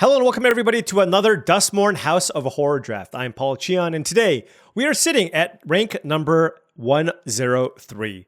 Hello and welcome everybody to another Duskmourn House of Horror draft. I'm Paul Cheon and today we are sitting at rank number 103.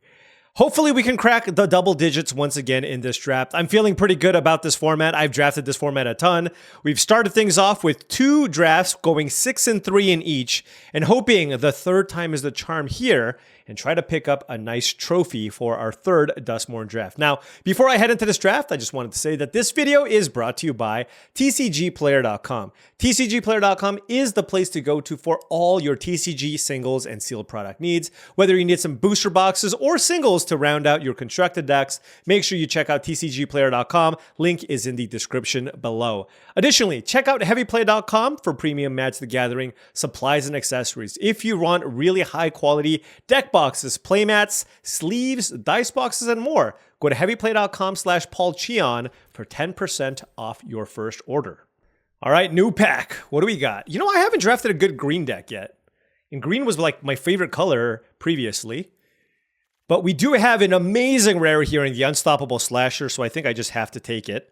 Hopefully we can crack the double digits once again in this draft. I'm feeling pretty good about this format. I've drafted this format a ton. We've started things off with 2 drafts going 6 and 3 in each and hoping the third time is the charm here and try to pick up a nice trophy for our third Duskmourn draft. Now, before I head into this draft, I just wanted to say that this video is brought to you by TCGplayer.com. TCGplayer.com is the place to go to for all your TCG singles and sealed product needs. Whether you need some booster boxes or singles to round out your constructed decks, make sure you check out TCGplayer.com. Link is in the description below. Additionally, check out heavyplay.com for premium Magic the Gathering supplies and accessories. If you want really high quality deck boxes, playmats, sleeves, dice boxes, and more, go to heavyplay.com/paulcheon for 10% off your first order. All right, new pack. What do we got? You know, I haven't drafted a good green deck yet. And green was like my favorite color previously. But we do have an amazing rare here in the Unstoppable Slasher, so I think I just have to take it.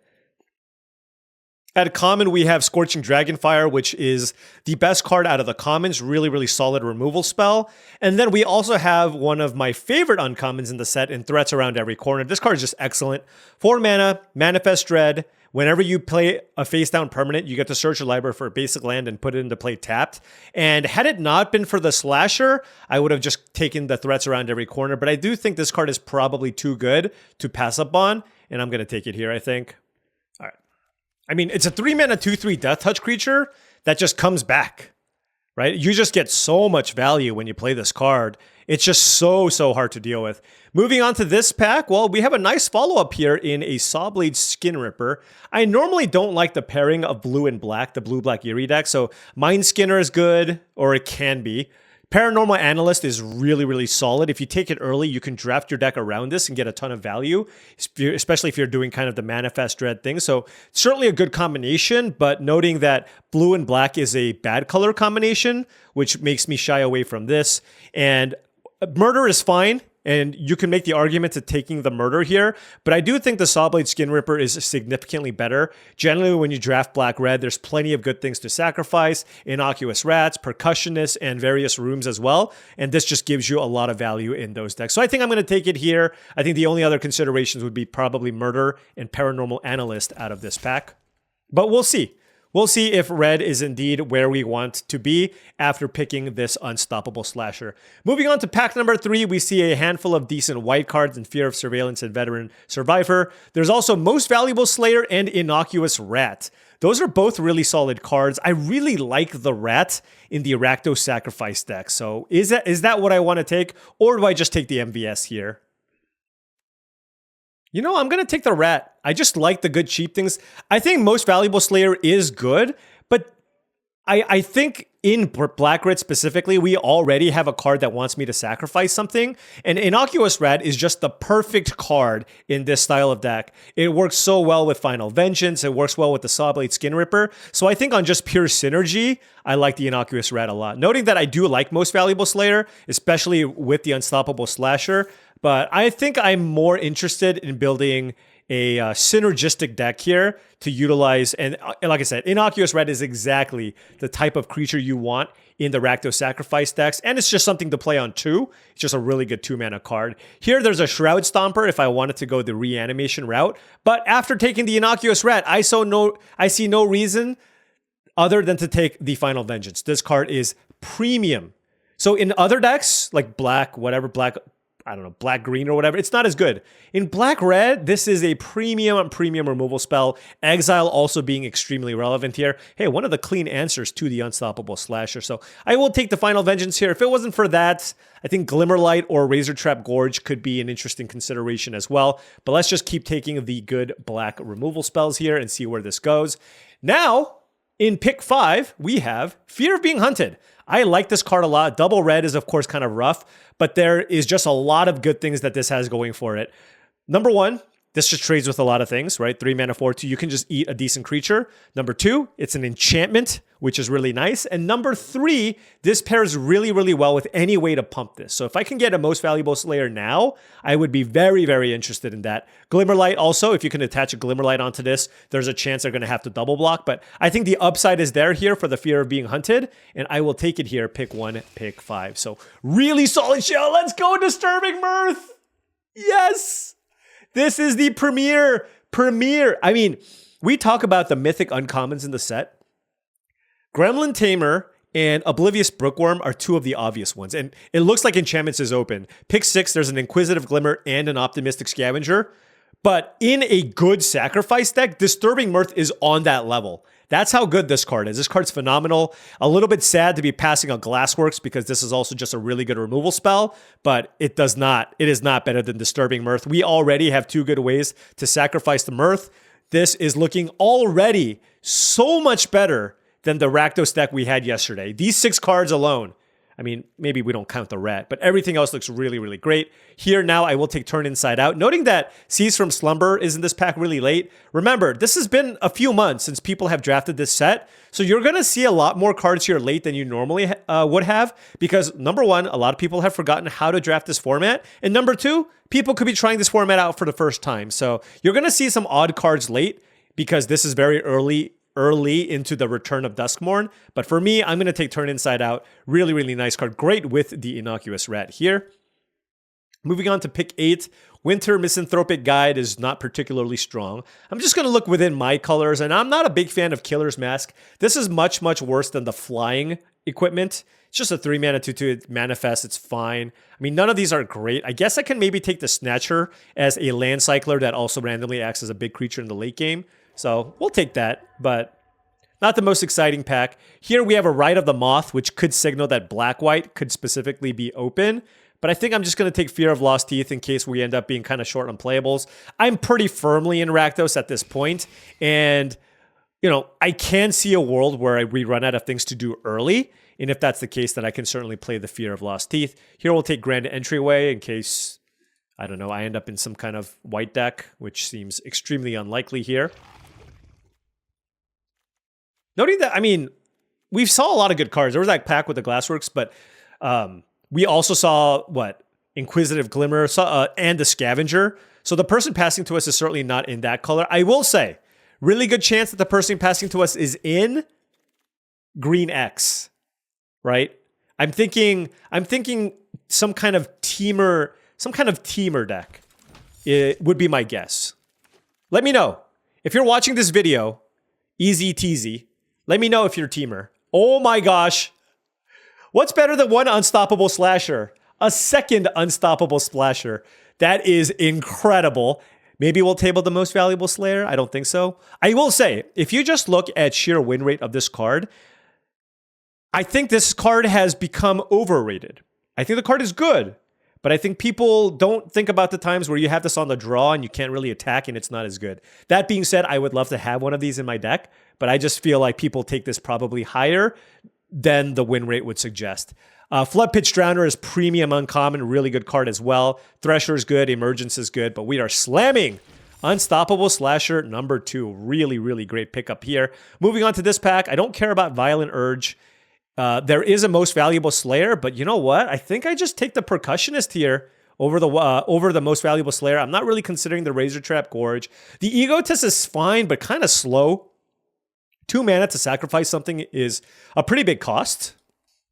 At common, we have Scorching Dragonfire, which is the best card out of the commons. Really solid removal spell. And then we also have one of my favorite uncommons in the set in Threats Around Every Corner. This card is just excellent. 4 mana, Manifest Dread. Whenever you play a face-down permanent, you get to search your library for a basic land and put it into play tapped. And had it not been for the Slasher, I would have just taken the Threats Around Every Corner. But I do think this card is probably too good to pass up on. And I'm going to take it here, I think. All right. I mean, it's a 3-mana 2/3 Death Touch creature that just comes back, right? You just get so much value when you play this card. It's just so hard to deal with. Moving on to this pack, well, we have a nice follow-up here in a Sawblade Skin Ripper. I normally don't like the pairing of blue and black, the blue-black Eerie deck, so Mind Skinner is good, or it can be. Paranormal Analyst is really solid. If you take it early, you can draft your deck around this and get a ton of value, especially if you're doing kind of the Manifest Dread thing. So certainly a good combination, but noting that blue and black is a bad color combination, which makes me shy away from this. And Murder is fine, and you can make the argument to taking the Murder here, but I do think the Sawblade Skin Ripper is significantly better. Generally, when you draft black-red, there's plenty of good things to sacrifice, Innocuous Rats, Percussionist, and various rooms as well, and this just gives you a lot of value in those decks. So I think I'm going to take it here. I think the only other considerations would be probably Murder and Paranormal Analyst out of this pack, but we'll see. We'll see if red is indeed where we want to be after picking this Unstoppable Slasher. Moving on to pack number 3, we see a handful of decent white cards in Fear of Surveillance and Veteran Survivor. There's also Most Valuable Slayer and Innocuous Rat. Those are both really solid cards. I really like the Rat in the Rakdos Sacrifice deck. So is that what I want to take, or do I just take the MVS here? You know, I'm going to take the Rat. I just like the good cheap things. I think Most Valuable Slayer is good, but I think in Black Red specifically, we already have a card that wants me to sacrifice something, and Innocuous Rat is just the perfect card in this style of deck. It works so well with Final Vengeance, it works well with the Sawblade Skin Ripper, so I think on just pure synergy, I like the Innocuous Rat a lot. Noting that I do like Most Valuable Slayer, especially with the Unstoppable Slasher, but I think I'm more interested in building a synergistic deck here to utilize, and like I said, Innocuous Rat is exactly the type of creature you want in the Rakdos Sacrifice decks, and it's just something to play on too. It's just a really good 2-mana card. Here, there's a Shroud Stomper if I wanted to go the reanimation route, but after taking the Innocuous Rat, I see no reason other than to take the Final Vengeance. This card is premium. So in other decks, like black, whatever, black, I don't know, black-green or whatever, it's not as good. In black-red, this is a premium removal spell. Exile also being extremely relevant here. Hey, one of the clean answers to the Unstoppable Slasher. So I will take the Final Vengeance here. If it wasn't for that, I think Glimmerlight or Razortrap Gorge could be an interesting consideration as well. But let's just keep taking the good black removal spells here and see where this goes. Now, in pick 5, we have Fear of Being Hunted. I like this card a lot. Double red is, of course, kind of rough, but there is just a lot of good things that this has going for it. Number 1, this just trades with a lot of things, right? 3 mana, 4/2. You can just eat a decent creature. Number 2, it's an enchantment, which is really nice. And number 3, this pairs really, really well with any way to pump this. So if I can get a most valuable Slayer now, I would be very, very interested in that. Glimmerlight also, if you can attach a Glimmerlight onto this, there's a chance they're going to have to double block. But I think the upside is there here for the fear of being hunted. And I will take it here, pick 1, pick 5. So really solid shell. Let's go, Disturbing Mirth. Yes. This is the premier. I mean, we talk about the mythic uncommons in the set. Gremlin Tamer and Oblivious Brookworm are 2 of the obvious ones. And it looks like Enchantments is open. Pick 6, there's an Inquisitive Glimmer and an Optimistic Scavenger. But in a good sacrifice deck, Disturbing Mirth is on that level. That's how good this card is. This card's phenomenal. A little bit sad to be passing on Glassworks because this is also just a really good removal spell, but it is not better than Disturbing Mirth. We already have 2 good ways to sacrifice the Mirth. This is looking already so much better than the Rakdos deck we had yesterday. These 6 cards alone. I mean, maybe we don't count the rat, but everything else looks really, really great. Here now, I will take Turn Inside Out. Noting that Seize from Slumber is in this pack really late. Remember, this has been a few months since people have drafted this set, so you're going to see a lot more cards here late than you normally would have, because number 1, a lot of people have forgotten how to draft this format, and number 2, people could be trying this format out for the first time. So you're going to see some odd cards late, because this is very early into the return of Duskmourn. But for me, I'm going to take Turn Inside Out. Really, really nice card. Great with the Innocuous Rat here. Moving on to pick 8. Winter Misanthropic Guide is not particularly strong. I'm just going to look within my colors, and I'm not a big fan of Killer's Mask. This is much, much worse than the flying equipment. It's just a 3 mana 2/2. It manifests. It's fine. I mean, none of these are great. I guess I can maybe take the Snatcher as a land cycler that also randomly acts as a big creature in the late game. So we'll take that, but not the most exciting pack. Here we have a Rite of the Moth, which could signal that Black-White could specifically be open. But I think I'm just going to take Fear of Lost Teeth in case we end up being kind of short on playables. I'm pretty firmly in Rakdos at this point, and I can see a world where we run out of things to do early. And if that's the case, then I can certainly play the Fear of Lost Teeth. Here we'll take Grand Entryway in case, I don't know, I end up in some kind of white deck, which seems extremely unlikely here. Noting that, I mean, we saw a lot of good cards. There was that pack with the Glassworks, but we also saw, Inquisitive Glimmer and the Scavenger. So the person passing to us is certainly not in that color. I will say, really good chance that the person passing to us is in Green X, right? I'm thinking some kind of teamer deck. It would be my guess. Let me know. If you're watching this video, easy teasy, let me know if you're a teamer. Oh my gosh. What's better than one Unstoppable Slasher? A second Unstoppable Splasher. That is incredible. Maybe we'll table the most valuable Slayer. I don't think so. I will say, if you just look at sheer win rate of this card, I think this card has become overrated. I think the card is good, but I think people don't think about the times where you have this on the draw and you can't really attack and it's not as good. That being said, I would love to have one of these in my deck, but I just feel like people take this probably higher than the win rate would suggest. Flood Pitch Drowner is premium uncommon, really good card as well. Thresher is good, Emergence is good, but we are slamming Unstoppable Slasher number 2. Really, really great pickup here. Moving on to this pack, I don't care about Violent Urge. There is a most valuable Slayer, but you know what? I think I just take the Percussionist here over the most valuable Slayer. I'm not really considering the Razor Trap Gorge. The Egotist is fine, but kind of slow. 2 mana to sacrifice something is a pretty big cost.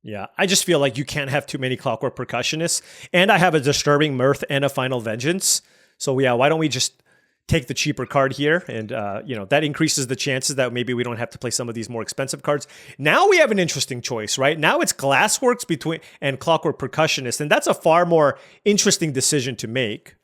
Yeah, I just feel like you can't have too many Clockwork Percussionists. And I have a Disturbing Mirth and a Final Vengeance. So yeah, why don't we just take the cheaper card here? And, that increases the chances that maybe we don't have to play some of these more expensive cards. Now we have an interesting choice, right? Now it's Glassworks and Clockwork Percussionist. And that's a far more interesting decision to make.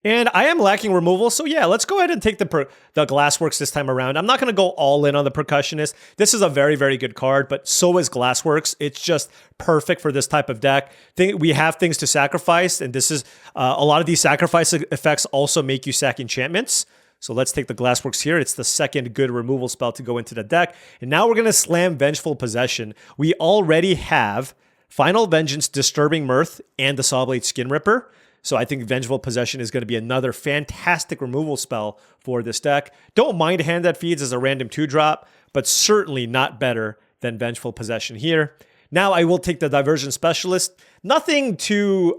And I am lacking removal, so yeah, let's go ahead and take the Glassworks this time around. I'm not going to go all in on the Percussionist. This is a very, very good card, but so is Glassworks. It's just perfect for this type of deck. We have things to sacrifice, and this is a lot of these sacrifice effects also make you sack enchantments. So let's take the Glassworks here. It's the second good removal spell to go into the deck. And now we're going to slam Vengeful Possession. We already have Final Vengeance, Disturbing Mirth, and the Sawblade Skin Ripper. So I think Vengeful Possession is going to be another fantastic removal spell for this deck. Don't mind Hand That Feeds as a random 2-drop, but certainly not better than Vengeful Possession here. Now I will take the Diversion Specialist. Nothing too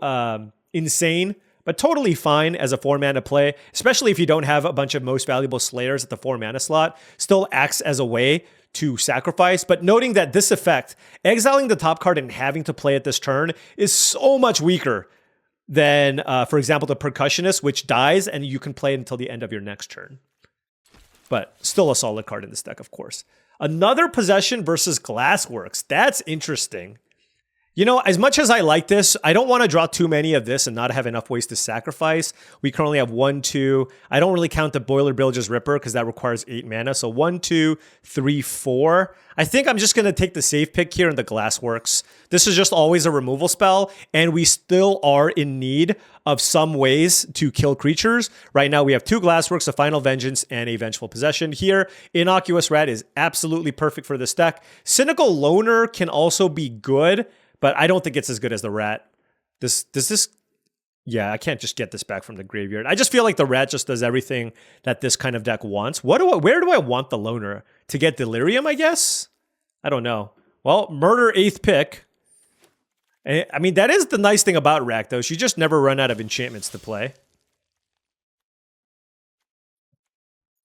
insane, but totally fine as a 4-mana play, especially if you don't have a bunch of Most Valuable Slayers at the 4-mana slot. Still acts as a way to sacrifice, but noting that this effect, exiling the top card and having to play it this turn, is so much weaker than, for example, the Percussionist, which dies and you can play it until the end of your next turn. But still a solid card in this deck, of course. Another Possession versus Glassworks. That's interesting. You know, as much as I like this, I don't want to draw too many of this and not have enough ways to sacrifice. We currently have 1, 2. I don't really count the Boiler Bilge's Ripper because that requires 8 mana. So 1, 2, 3, 4. I think I'm just going to take the safe pick here in the Glassworks. This is just always a removal spell, and we still are in need of some ways to kill creatures. Right now, we have 2 Glassworks, a Final Vengeance, and a Vengeful Possession. Here, Innocuous Rat is absolutely perfect for this deck. Cynical Loner can also be good, but I don't think it's as good as the Rat. Yeah, I can't just get this back from the graveyard. I just feel like the Rat just does everything that this kind of deck wants. Where do I want the Loner? To get Delirium, I guess? I don't know. Well, Murder 8th pick. I mean, that is the nice thing about Rakdos. You just never run out of enchantments to play.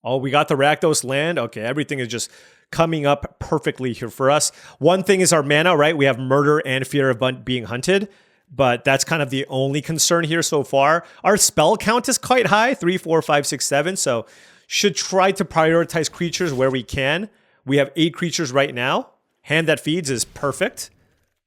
Oh, we got the Rakdos land. Okay, everything is just coming up perfectly here for us. One thing is our mana, right? We have Murder and Fear of being hunted, but that's kind of the only concern here so far. Our spell count is quite high, 3, 4, 5, 6, 7, so should try to prioritize creatures where we can. We have 8 creatures right now. Hand That Feeds is perfect.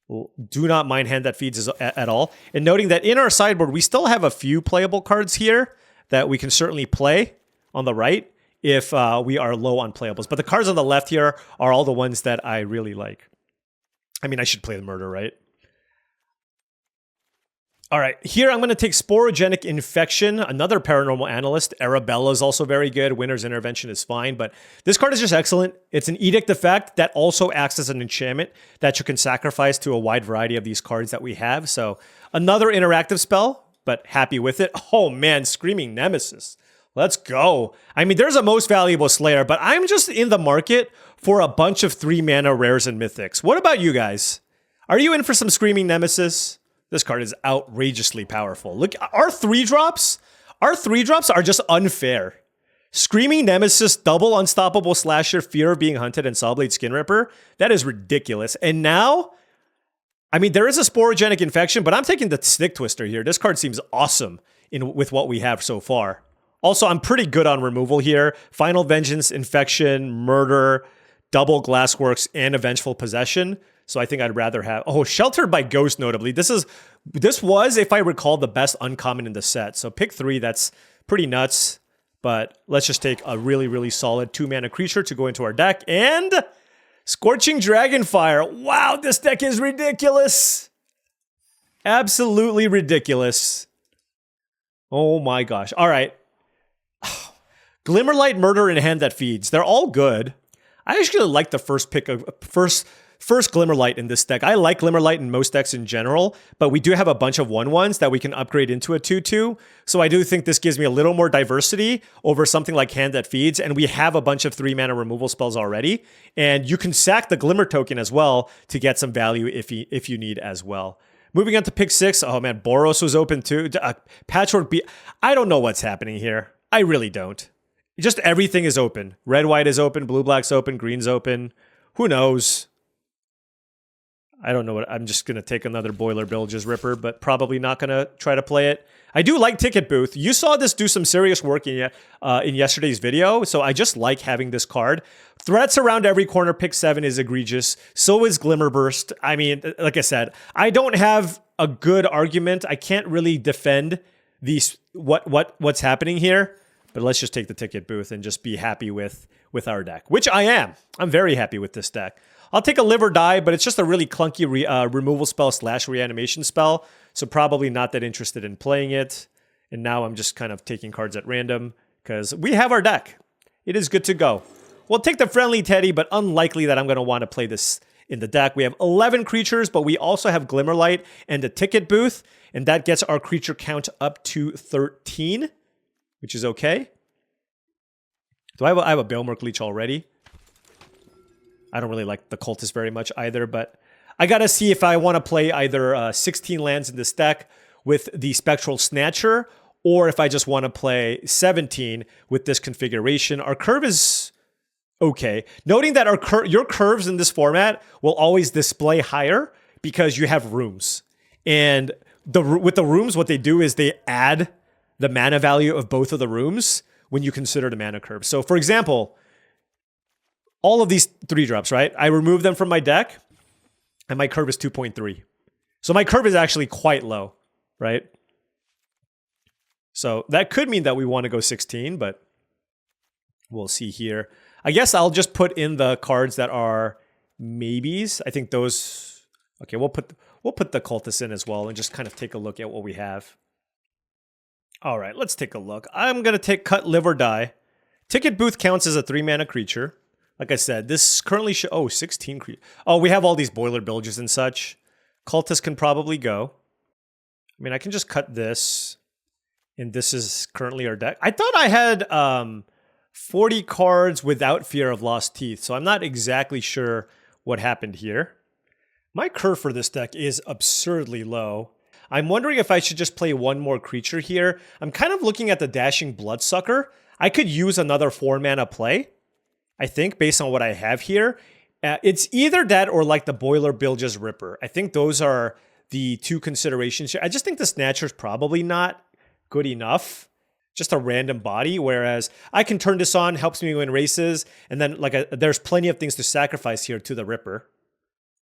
Do not mind Hand That Feeds at all. And noting that in our sideboard, we still have a few playable cards here that we can certainly play on the right if we are low on playables. But the cards on the left here are all the ones that I really like. I mean, I should play the Murder, right? All right, here I'm going to take Sporogenic Infection, another Paranormal Analyst. Arabella is also very good. Winter's Intervention is fine, but this card is just excellent. It's an Edict effect that also acts as an enchantment that you can sacrifice to a wide variety of these cards that we have. So another interactive spell, but happy with it. Oh man, Screaming Nemesis. Let's go. I mean, there's a Most Valuable Slayer, but I'm just in the market for a bunch of 3-mana rares and mythics. What about you guys? Are you in for some Screaming Nemesis? This card is outrageously powerful. Look, our 3-drops are just unfair. Screaming Nemesis, double Unstoppable Slasher, Fear of Being Hunted, and Sawblade Skin Ripper. That is ridiculous. And now, I mean, there is a Sporogenic Infection, but I'm taking the Stick Twister here. This card seems awesome with what we have so far. Also, I'm pretty good on removal here. Final Vengeance, Infection, Murder, double Glassworks, and a Vengeful Possession. So I think I'd rather have... Oh, Sheltered by Ghost, notably. This was, if I recall, the best uncommon in the set. So pick 3, that's pretty nuts. But let's just take a really, really solid 2-mana creature to go into our deck. And Scorching Dragonfire. Wow, this deck is ridiculous. Absolutely ridiculous. Oh my gosh. All right. Glimmerlight, Murder, and Hand That Feeds. They're all good. I actually like the first pick of... First Glimmerlight in this deck. I like Glimmerlight in most decks in general, but we do have a bunch of 1/1s that we can upgrade into a 2/2. So I do think this gives me a little more diversity over something like Hand That Feeds, and we have a bunch of 3-mana removal spells already. And you can sack the Glimmer token as well to get some value if you need as well. Moving on to pick 6. Oh man, Boros was open too. Patchwork B. I don't know what's happening here. I really don't. Just everything is open. Red, white is open. Blue, black's open. Green's open. Who knows? I don't know what... I'm just going to take another Boiler Bilge's Ripper, but probably not going to try to play it. I do like Ticket Booth. You saw this do some serious work in yesterday's video, so I just like having this card. Threats around every corner. Pick 7 is egregious. So is Glimmerburst. I mean, like I said, I don't have a good argument. I can't really defend these what's happening here, but let's just take the Ticket Booth and just be happy with our deck, which I am. I'm very happy with this deck. I'll take a Live or Die, but it's just a really clunky removal spell / reanimation spell, so probably not that interested in playing it. And now I'm just kind of taking cards at random, because we have our deck. It is good to go. We'll take the Friendly Teddy, but unlikely that I'm going to want to play this in the deck. We have 11 creatures, but we also have Glimmerlight and a ticket booth, and that gets our creature count up to 13, which is okay. Do I have a Balemurk Leech already? I don't really like the Cultist very much either, but I gotta see if I want to play either 16 lands in this deck with the Spectral Snatcher, or if I just want to play 17 with this configuration. Our curve is okay. Noting that your curves in this format will always display higher because you have rooms. And with the rooms, what they do is they add the mana value of both of the rooms when you consider the mana curve. So for example, all of these 3-drops, right? I remove them from my deck, and my curve is 2.3. So my curve is actually quite low, right? So that could mean that we want to go 16, but we'll see here. I guess I'll just put in the cards that are maybes. I think those... Okay, we'll put the Cultist in as well and just kind of take a look at what we have. All right, let's take a look. I'm going to cut Live or Die. Ticket Booth counts as a 3-mana creature. Like I said, this currently should... Oh, 16 creatures. Oh, we have all these Boiler Bilges and such. Cultist can probably go. I mean, I can just cut this. And this is currently our deck. I thought I had 40 cards without Fear of Lost Teeth, so I'm not exactly sure what happened here. My curve for this deck is absurdly low. I'm wondering if I should just play one more creature here. I'm kind of looking at the Dashing Bloodsucker. I could use another 4-mana play, I think, based on what I have here. It's either that or like the Boiler Bilge's Ripper. I think those are the two considerations here. I just think the Snatcher's probably not good enough. Just a random body, whereas I can turn this on, helps me win races, and then there's plenty of things to sacrifice here to the Ripper.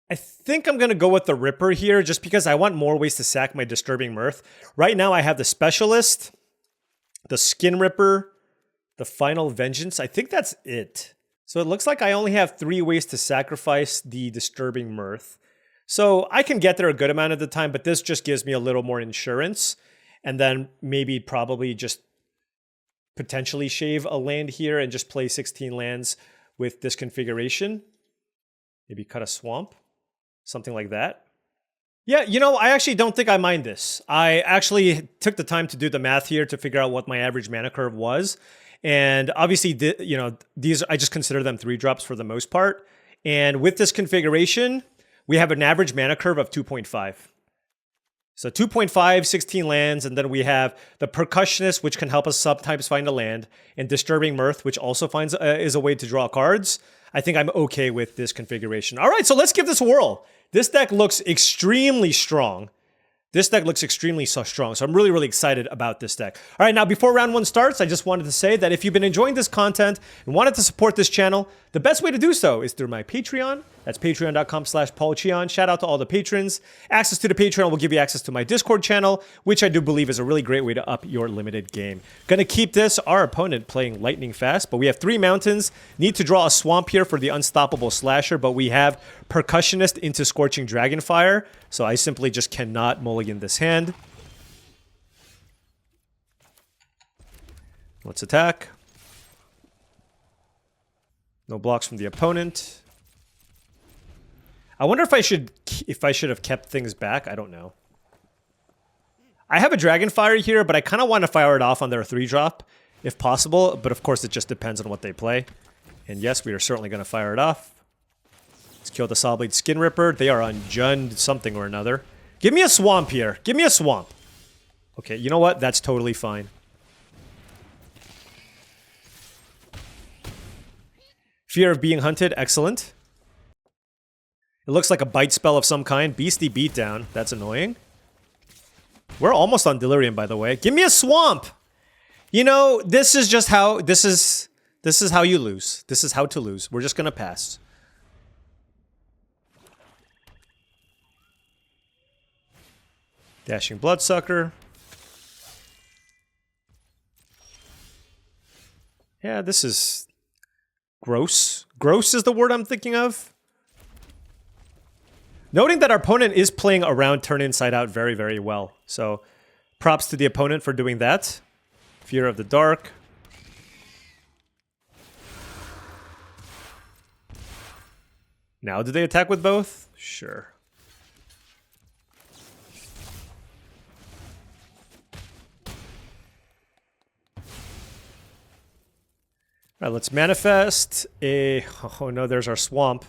I think I'm going to go with the Ripper here just because I want more ways to sack my Disturbing Mirth. Right now I have the Specialist, the Skin Ripper, the Final Vengeance. I think that's it. So it looks like I only have 3 ways to sacrifice the Disturbing Mirth. So I can get there a good amount of the time, but this just gives me a little more insurance. And then maybe probably just potentially shave a land here and just play 16 lands with this configuration. Maybe cut a swamp. Something like that. Yeah, you know, I actually don't think I mind this. I actually took the time to do the math here to figure out what my average mana curve was. And obviously, these I just consider them 3-drops for the most part. And with this configuration, we have an average mana curve of 2.5. So 2.5, 16 lands, and then we have the Percussionist, which can help us sometimes find a land, and Disturbing Mirth, which also is a way to draw cards. I think I'm okay with this configuration. All right, so let's give this a whirl. This deck looks extremely strong. This deck looks extremely strong, so I'm really, really excited about this deck. All right, now before round 1 starts, I just wanted to say that if you've been enjoying this content and wanted to support this channel, the best way to do so is through my Patreon. That's patreon.com/paulcheon. Shout out to all the patrons. Access to the Patreon will give you access to my Discord channel, which I do believe is a really great way to up your limited game. Gonna keep this, our opponent, playing lightning fast, but we have 3 mountains. Need to draw a swamp here for the Unstoppable Slasher, but we have Percussionist into Scorching Dragonfire, so I simply just cannot mulligan this hand. Let's attack. No blocks from the opponent. I wonder if I should have kept things back. I don't know. I have a Dragonfire here, but I kind of want to fire it off on their 3-drop if possible. But of course, it just depends on what they play. And yes, we are certainly going to fire it off. Let's kill the Sawblade Skin Ripper. They are on Jund something or another. Give me a swamp here. Give me a swamp. Okay, you know what? That's totally fine. Fear of being hunted. Excellent. It looks like a bite spell of some kind. Beastie Beatdown. That's annoying. We're almost on Delirium, by the way. Give me a swamp! You know, this is just how... This is how you lose. This is how to lose. We're just gonna pass. Dashing Bloodsucker. Yeah, this is... gross. Gross is the word I'm thinking of. Noting that our opponent is playing around Turn Inside Out very, very well. So, props to the opponent for doing that. Fear of the Dark. Now do they attack with both? Sure. All right, let's manifest a... Oh no, there's our swamp.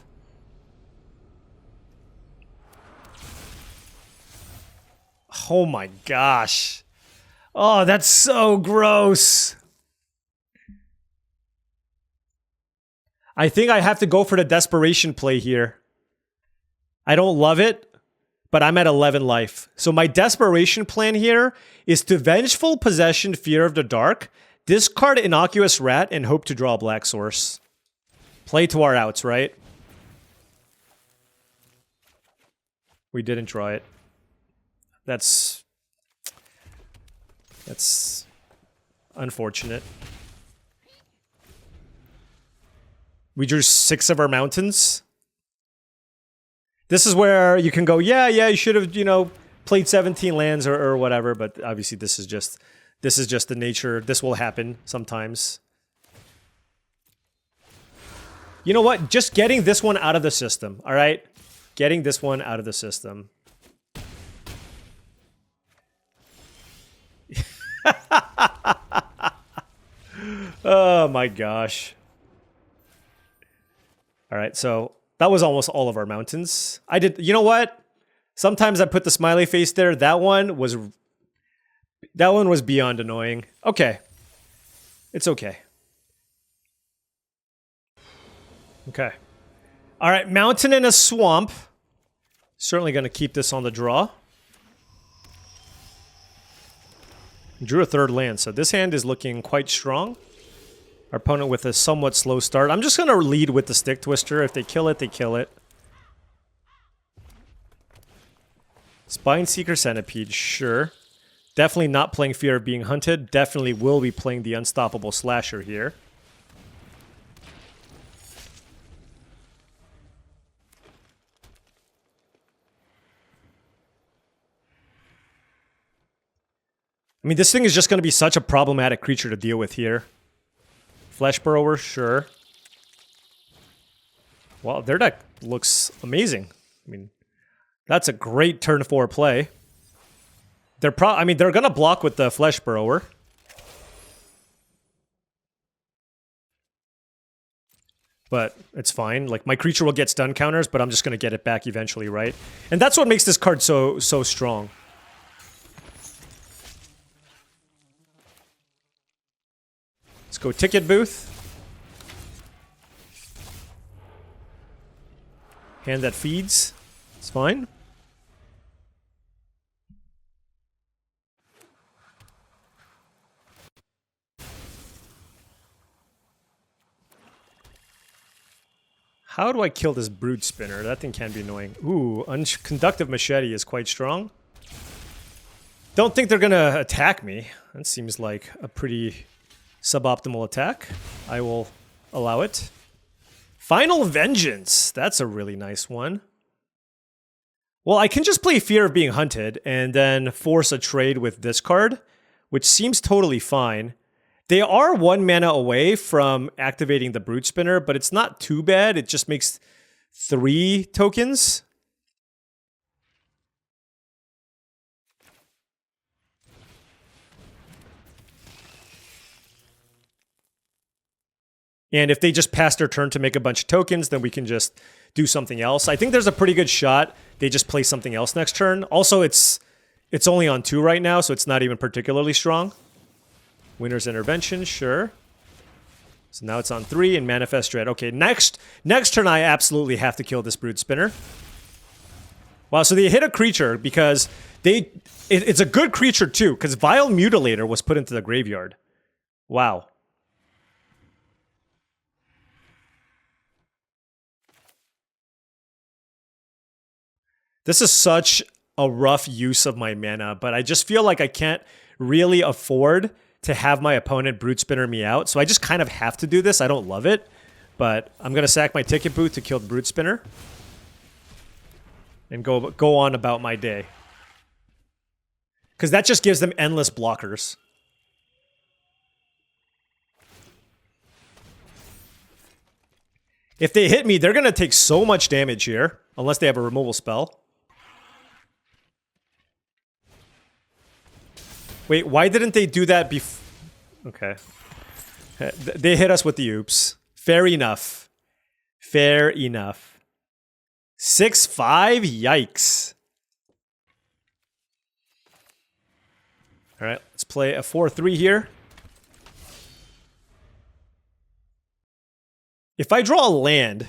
Oh my gosh. Oh, that's so gross. I think I have to go for the desperation play here. I don't love it, but I'm at 11 life. So my desperation plan here is to Vengeful Possession Fear of the Dark, discard Innocuous Rat, and hope to draw a black source. Play to our outs, right? We didn't draw it. That's unfortunate. We drew 6 of our mountains. This is where you can go, yeah, you should have, you know, played 17 lands or whatever, but obviously this is just the nature. This will happen sometimes. You know what? Just getting this one out of the system, all right? Getting this one out of the system. Oh my gosh. All right, so that was almost all of our mountains. I did, you know what? Sometimes I put the smiley face there. That one was beyond annoying. Okay. It's okay. Okay. All right, mountain and a swamp. Certainly going to keep this on the draw. Drew a 3rd land, so this hand is looking quite strong. Our opponent with a somewhat slow start. I'm just going to lead with the Stick Twister. If they kill it, they kill it. Spineseeker Centipede, sure. Definitely not playing Fear of Being Hunted. Definitely will be playing the Unstoppable Slasher here. I mean, this thing is just going to be such a problematic creature to deal with here. Flesh Burrower, sure. Wow, their deck looks amazing. I mean, that's a great turn 4 play. They're they're going to block with the Flesh Burrower. But it's fine. Like, my creature will get stun counters, but I'm just going to get it back eventually, right? And that's what makes this card so strong. Let's go Ticket Booth. Hand that feeds. It's fine. How do I kill this Brood Spinner? That thing can be annoying. Ooh, Conductive Machete is quite strong. Don't think they're gonna attack me. That seems like a pretty suboptimal attack. I will allow it. Final Vengeance. That's a really nice one. Well, I can just play Fear of Being Hunted and then force a trade with this card, which seems totally fine. They are 1 mana away from activating the Brute Spinner, but it's not too bad. It just makes 3 tokens. And if they just pass their turn to make a bunch of tokens, then we can just do something else. I think there's a pretty good shot they just play something else next turn. Also, it's only on 2 right now, so it's not even particularly strong. Winner's Intervention, sure. So now it's on 3 and Manifest Dread. Okay, next turn I absolutely have to kill this Brood Spinner. Wow, so they hit a creature because it's a good creature too, because Vile Mutilator was put into the graveyard. Wow. This is such a rough use of my mana, but I just feel like I can't really afford to have my opponent Brute Spinner me out, so I just kind of have to do this. I don't love it, but I'm going to sack my Ticket Booth to kill the Brute Spinner and go on about my day. Because that just gives them endless blockers. If they hit me, they're going to take so much damage here. Unless they have a removal spell. Wait, why didn't they do that before? Okay. They hit us with the oops. Fair enough. Fair enough. 6-5? Yikes. Alright, let's play a 4-3 here. If I draw a land,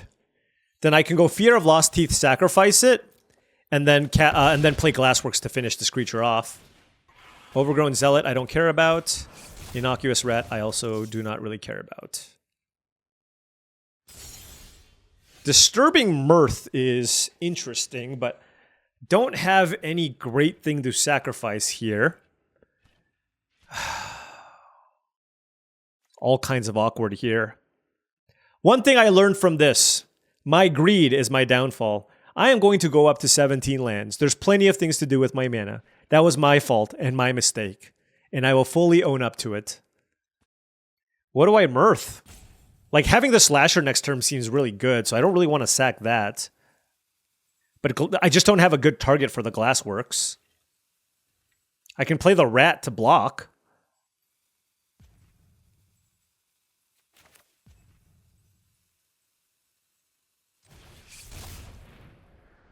then I can go Fear of Lost Teeth, sacrifice it, and then play Glassworks to finish this creature off. Overgrown Zealot, I don't care about. Innocuous Rat, I also do not really care about. Disturbing Mirth is interesting, but don't have any great thing to sacrifice here. All kinds of awkward here. One thing I learned from this, my greed is my downfall. I am going to go up to 17 lands. There's plenty of things to do with my mana. That was my fault and my mistake. And I will fully own up to it. What do I mirth? Like, having the Slasher next turn seems really good, so I don't really want to sack that. But I just don't have a good target for the Glassworks. I can play the Rat to block.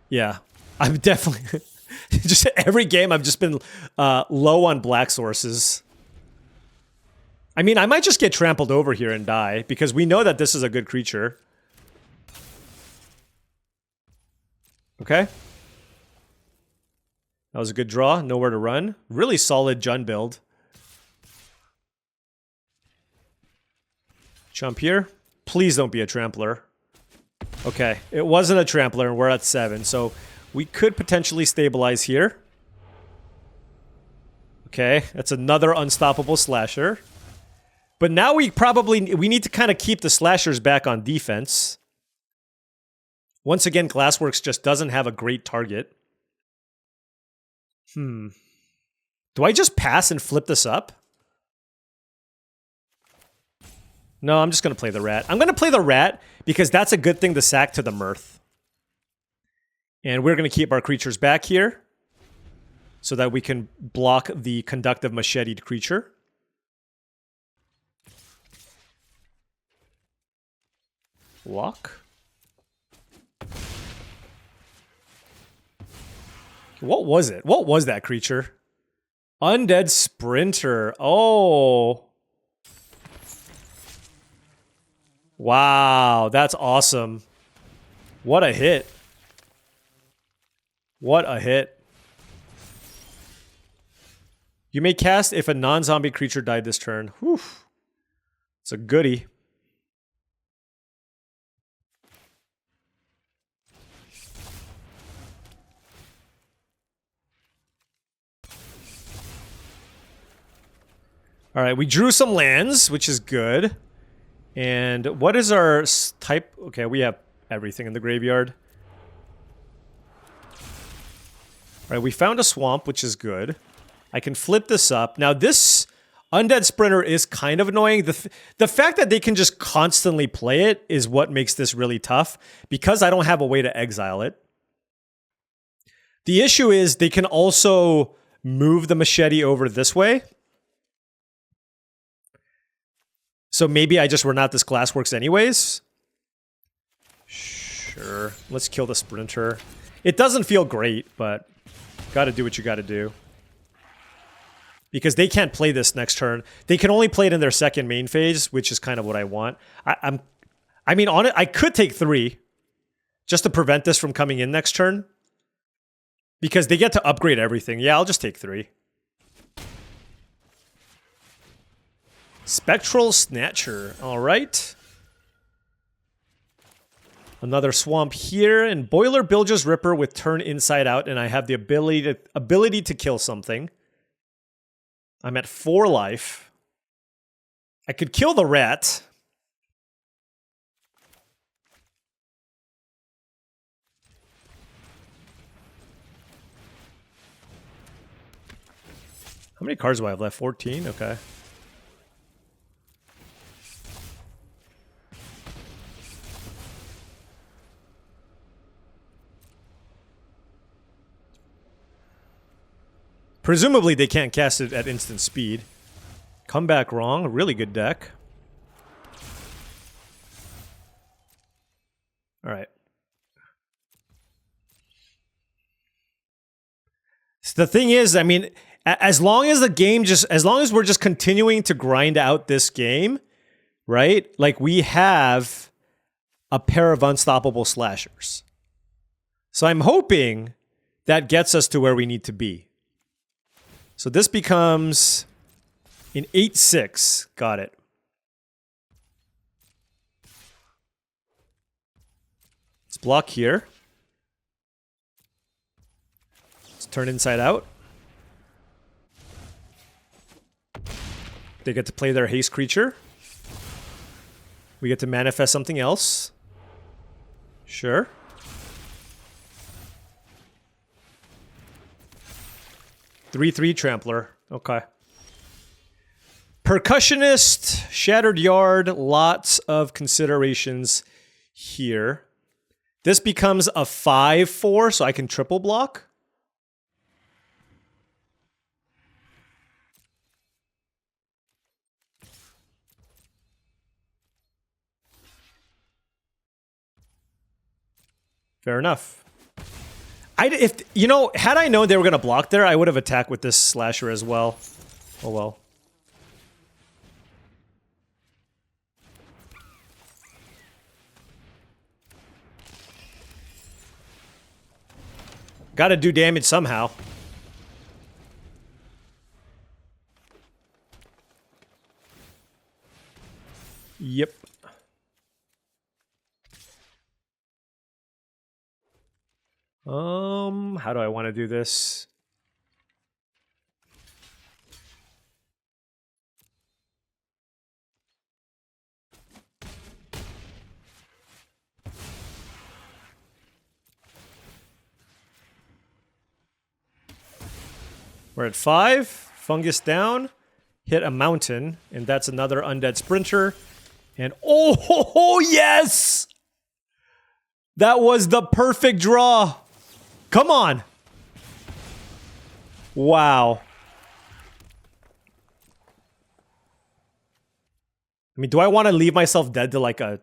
Yeah, I'm definitely... just every game I've just been low on black sources. I mean, I might just get trampled over here and die, because we know that this is a good creature. Okay. That was a good draw. Nowhere to run. Really solid Jund build. Jump here. Please don't be a trampler. Okay, it wasn't a trampler, and we're at 7, so we could potentially stabilize here. Okay, that's another unstoppable slasher. But now we need to kind of keep the slashers back on defense. Once again, Glassworks just doesn't have a great target. Do I just pass and flip this up? No, I'm just going to play the Rat. I'm going to play the Rat because that's a good thing to sack to the Mirth. And we're going to keep our creatures back here so that we can block the Conductive Macheted creature. Block. What was it? What was that creature? Undead Sprinter. Oh. Wow, that's awesome. What a hit. What a hit. You may cast if a non-zombie creature died this turn. Whew. It's a goodie. All right, we drew some lands, which is good. And what is our type? Okay, we have everything in the graveyard. All right, we found a swamp, which is good. I can flip this up. Now, this Undead Sprinter is kind of annoying. The fact that they can just constantly play it is what makes this really tough, because I don't have a way to exile it. The issue is they can also move the machete over this way. So maybe I just run out this Glassworks anyways. Sure. Let's kill the Sprinter. It doesn't feel great, but gotta do what you gotta do. Because they can't play this next turn. They can only play it in their second main phase, which is kind of what I want. I mean, on it, I could take 3 just to prevent this from coming in next turn. Because they get to upgrade everything. Yeah, I'll just take 3. Spectral Snatcher. All right. Another swamp here, and Boiler Bilge's Ripper with turn inside out, and I have the ability to kill something. I'm at 4 life. I could kill the Rat. How many cards do I have left? 14? Okay. Presumably they can't cast it at instant speed. Come back wrong. Really good deck. All right. So the thing is, I mean, as long as we're just continuing to grind out this game, right? Like we have a pair of unstoppable slashers. So I'm hoping that gets us to where we need to be. So this becomes an 8-6. Got it. Let's block here. Let's turn inside out. They get to play their haste creature. We get to manifest something else. Sure. Three Trampler. Okay. Percussionist, Shattered Yard, lots of considerations here. This becomes a 5/4, so I can triple block. Fair enough. If you know, had I known they were gonna block there, I would have attacked with this slasher as well. Oh well. Gotta do damage somehow. Yep. How do I want to do this? We're at 5. Fungus down. Hit a mountain, and that's another undead sprinter. And oh, yes! That was the perfect draw. Come on. Wow. I mean, do I want to leave myself dead to like a...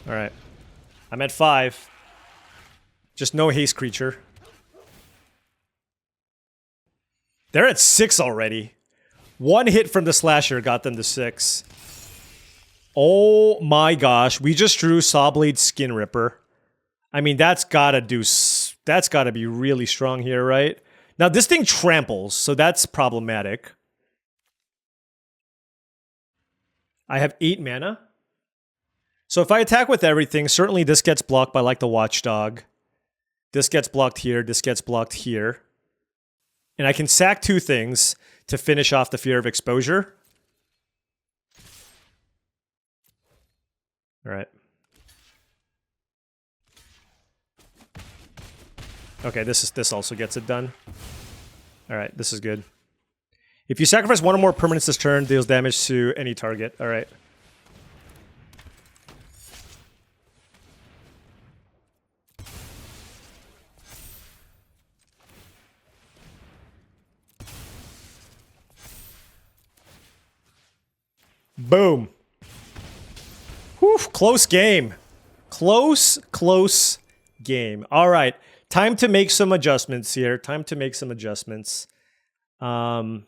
All right. I'm at 5. Just no haste creature. They're at 6 already. One hit from the slasher got them to 6. Oh my gosh. We just drew Sawblade Skin Ripper. I mean, that's gotta be really strong here, right? Now, this thing tramples, so that's problematic. I have 8 mana. So if I attack with everything, certainly this gets blocked by like the Watchdog. This gets blocked here, this gets blocked here. And I can sack 2 things to finish off the Fear of Exposure. All right. Okay, this also gets it done. All right, this is good. If you sacrifice 1 or more permanents this turn, deals damage to any target. All right. Boom. Whew, close game. Close game. All right. Time to make some adjustments here. I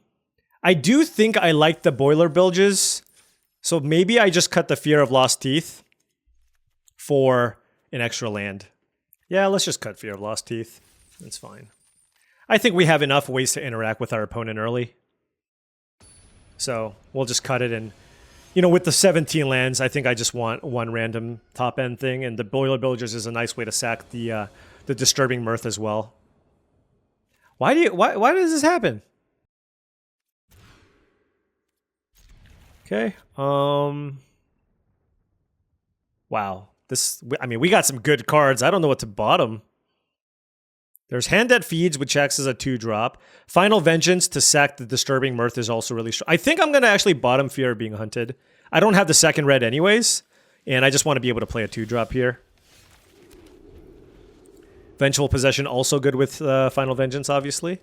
do think I like the boiler bilges. So maybe I just cut the Fear of Lost Teeth for an extra land. Yeah, let's just cut Fear of Lost Teeth. That's fine. I think we have enough ways to interact with our opponent early. So we'll just cut it, and you know, with the 17 lands, I think I just want one random top end thing, and the boiler bilges is a nice way to sack the Disturbing Mirth as well. Why does this happen? Okay. Wow. I mean, we got some good cards. I don't know what to bottom. There's Hand That Feeds, which acts as a 2-drop. Final Vengeance to sack the Disturbing Mirth is also really strong. I think I'm going to actually bottom Fear Being Hunted. I don't have the second red anyways, and I just want to be able to play a 2-drop here. Vengeful Possession also good with Final Vengeance, obviously.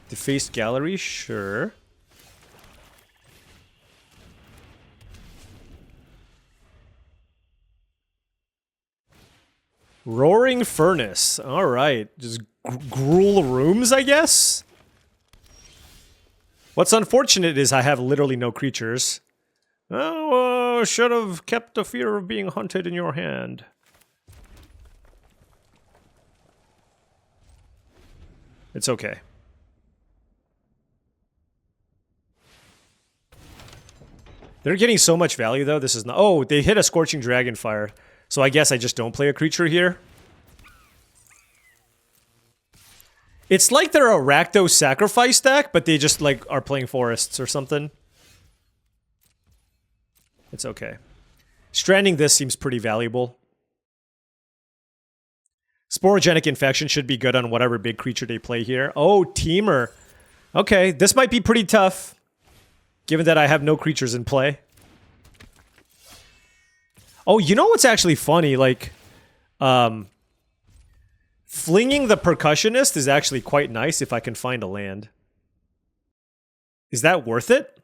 Defaced Gallery, sure. Roaring Furnace. All right. Just gruel rooms, I guess? What's unfortunate is I have literally no creatures. Oh, should have kept the Fear of Being Hunted in your hand. It's okay. They're getting so much value, though. This is not... Oh, they hit a Scorching Dragonfire. So I guess I just don't play a creature here. It's like they're a Rakdos Sacrifice deck, but they just, like, are playing forests or something. It's okay. Stranding this seems pretty valuable. Sporogenic Infection should be good on whatever big creature they play here. Oh, Teamer. Okay, this might be pretty tough, given that I have no creatures in play. Oh, you know what's actually funny? Like, flinging the Percussionist is actually quite nice if I can find a land. Is that worth it?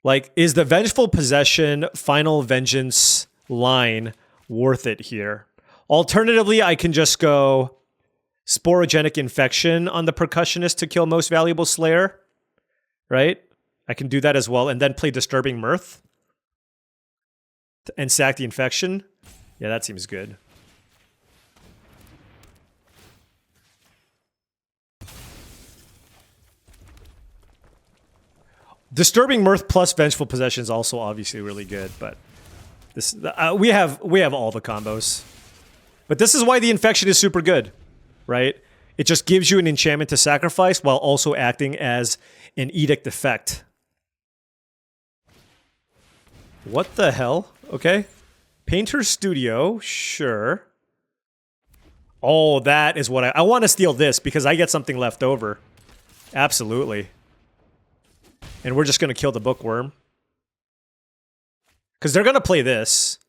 Like, is the Vengeful Possession Final Vengeance line worth it here? Alternatively, I can just go Sporogenic Infection on the Percussionist to kill Most Valuable Slayer. Right? I can do that as well, and then play Disturbing Mirth. And sack the Infection. Yeah, that seems good. Disturbing Mirth plus Vengeful Possession is also obviously really good, but this we have all the combos. But this is why the Infection is super good, right? It just gives you an enchantment to sacrifice while also acting as an Edict effect. What the hell? Okay. Painter Studio, sure. Oh, that is what I want to steal this because I get something left over. Absolutely. And we're just going to kill the Bookworm. Because they're going to play this.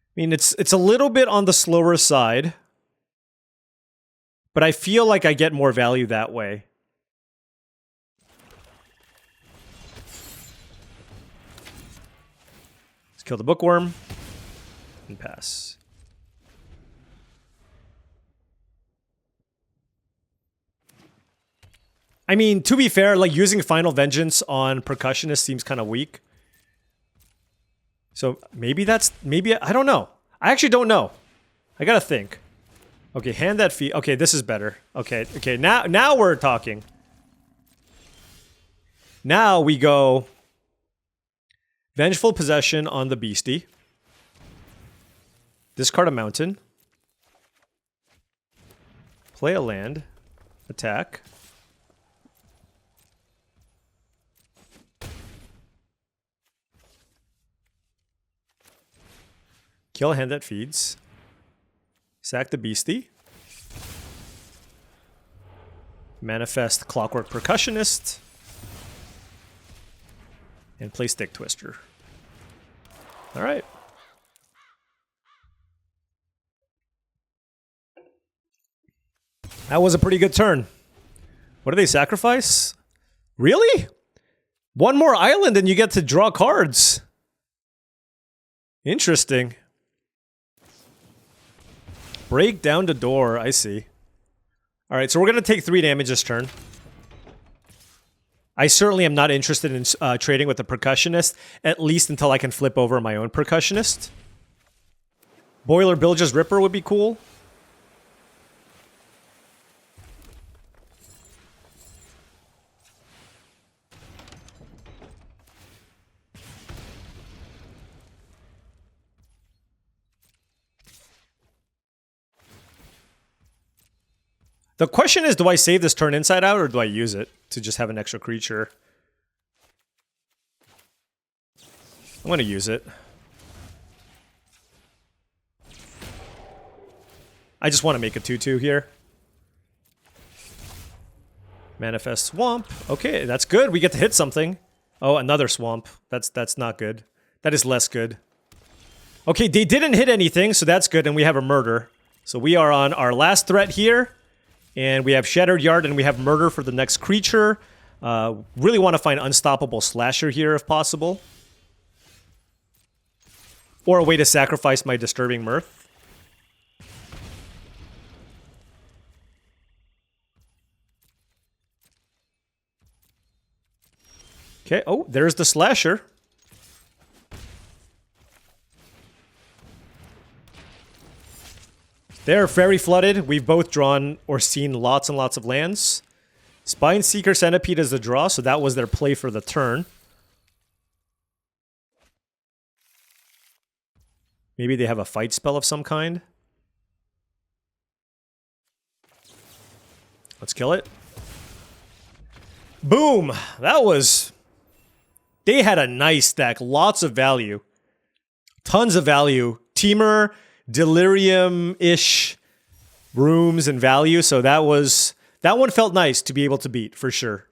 I mean, it's a little bit on the slower side. But I feel like I get more value that way. Kill the Bookworm and pass. I mean, to be fair, like using Final Vengeance on Percussionist seems kind of weak. So maybe I don't know. I actually don't know. I gotta think. Okay, Hand That Feed. Okay, this is better. Okay, now we're talking. Now we go Vengeful Possession on the Beastie. Discard a mountain. Play a land. Attack. Kill a Hand That Feeds. Sack the Beastie. Manifest Clockwork Percussionist. And play Stick Twister. All right. That was a pretty good turn. What do they sacrifice? Really? One more island and you get to draw cards. Interesting. Break down the door. I see. All right, so we're going to take 3 damage this turn. I certainly am not interested in trading with the Percussionist, at least until I can flip over my own Percussionist. Boiler Bilge's Ripper would be cool. The question is, do I save this turn inside out, or do I use it to just have an extra creature? I'm going to use it. I just want to make a 2/2 here. Manifest Swamp. Okay, that's good. We get to hit something. Oh, another Swamp. That's not good. That is less good. Okay, they didn't hit anything, so that's good, and we have a murder. So we are on our last threat here, and we have Shattered Yard, and we have murder for the next creature. Really want to find Unstoppable Slasher here if possible. Or a way to sacrifice my Disturbing Mirth. Okay, oh, there's the Slasher. They're very flooded. We've both drawn or seen lots and lots of lands. Spine Seeker Centipede is the draw, so that was their play for the turn. Maybe they have a fight spell of some kind. Let's kill it. Boom! That was... They had a nice deck. Lots of value. Tons of value. Teamer, Delirium-ish rooms and value. So that was... That one felt nice to be able to beat, for sure.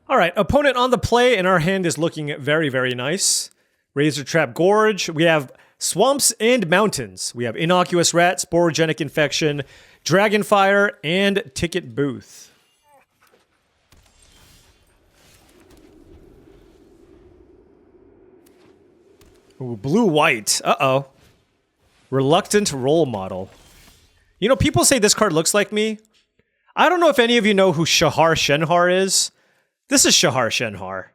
Alright, opponent on the play, and our hand is looking very, very nice. Razor Trap Gorge. We have Swamps and Mountains. We have Innocuous Rat, Sporogenic Infection, Dragonfire, and Ticket Booth. Ooh, blue-white. Uh-oh. Reluctant Role Model. You know, people say this card looks like me. I don't know if any of you know who Shahar Shenhar is. This is Shahar Shenhar.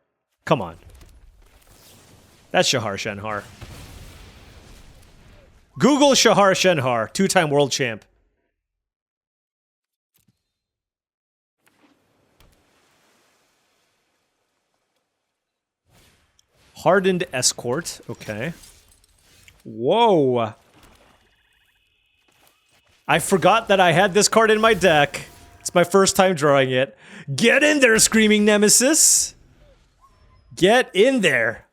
Come on. That's Shahar Shenhar. Google Shahar Shenhar, 2-time world champ. Hardened Escort. Okay. Whoa. I forgot that I had this card in my deck. It's my first time drawing it. Get in there, Screaming Nemesis! Get in there!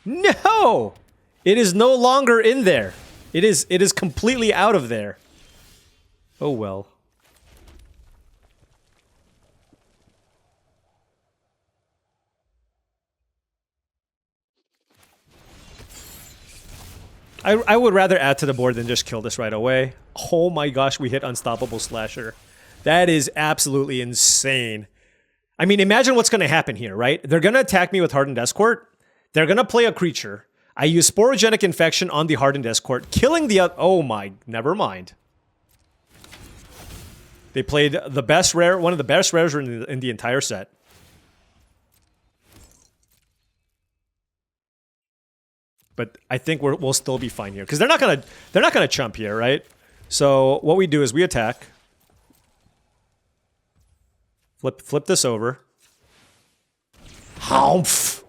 No! It is no longer in there. It is completely out of there. Oh well. I would rather add to the board than just kill this right away. Oh my gosh, we hit Unstoppable Slasher. That is absolutely insane. I mean, imagine what's going to happen here, right? They're going to attack me with Hardened Escort. They're going to play a creature. I use Sporogenic Infection on the Hardened Escort, killing the other... Oh my, never mind. They played the best rare, one of the best rares in the entire set. But I think we'll still be fine here because they're not gonna chump here, right? So what we do is we attack, flip this over. Haumph.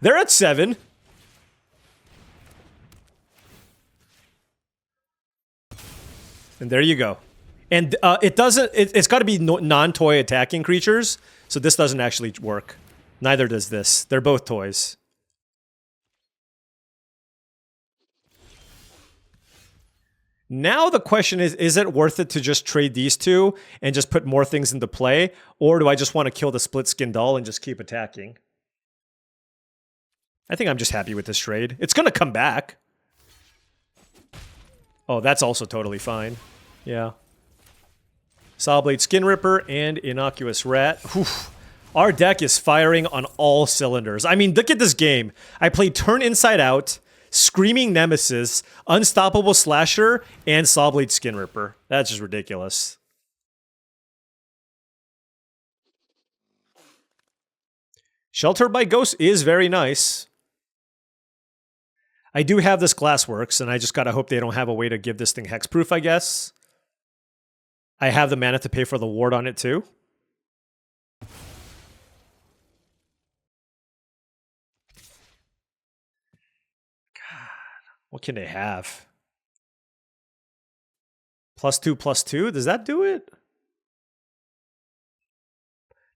They're at 7. And there you go. And it doesn't. It's got to be non-toy attacking creatures, so this doesn't actually work. Neither does this. They're both toys. Now the question is it worth it to just trade these two and just put more things into play? Or do I just want to kill the Split Skin Doll and just keep attacking? I think I'm just happy with this trade. It's going to come back. Oh, that's also totally fine. Yeah. Sawblade Skin Ripper and Innocuous Rat. Whew. Our deck is firing on all cylinders. I mean, look at this game. I played Turn Inside Out, Screaming Nemesis, Unstoppable Slasher, and Sawblade Skin Ripper. That's just ridiculous. Shelter by Ghost is very nice. I do have this Glassworks, and I just gotta hope they don't have a way to give this thing hexproof, I guess. I have the mana to pay for the ward on it, too. What can they have? +2/+2? Does that do it?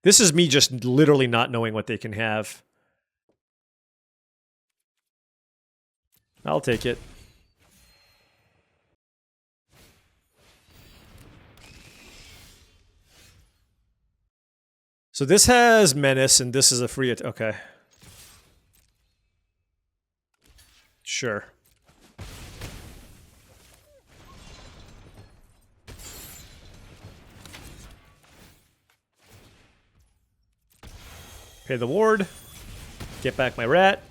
This is me just literally not knowing what they can have. I'll take it. So this has Menace, and this is a free... Okay. Sure. Pay the ward. Get back my rat.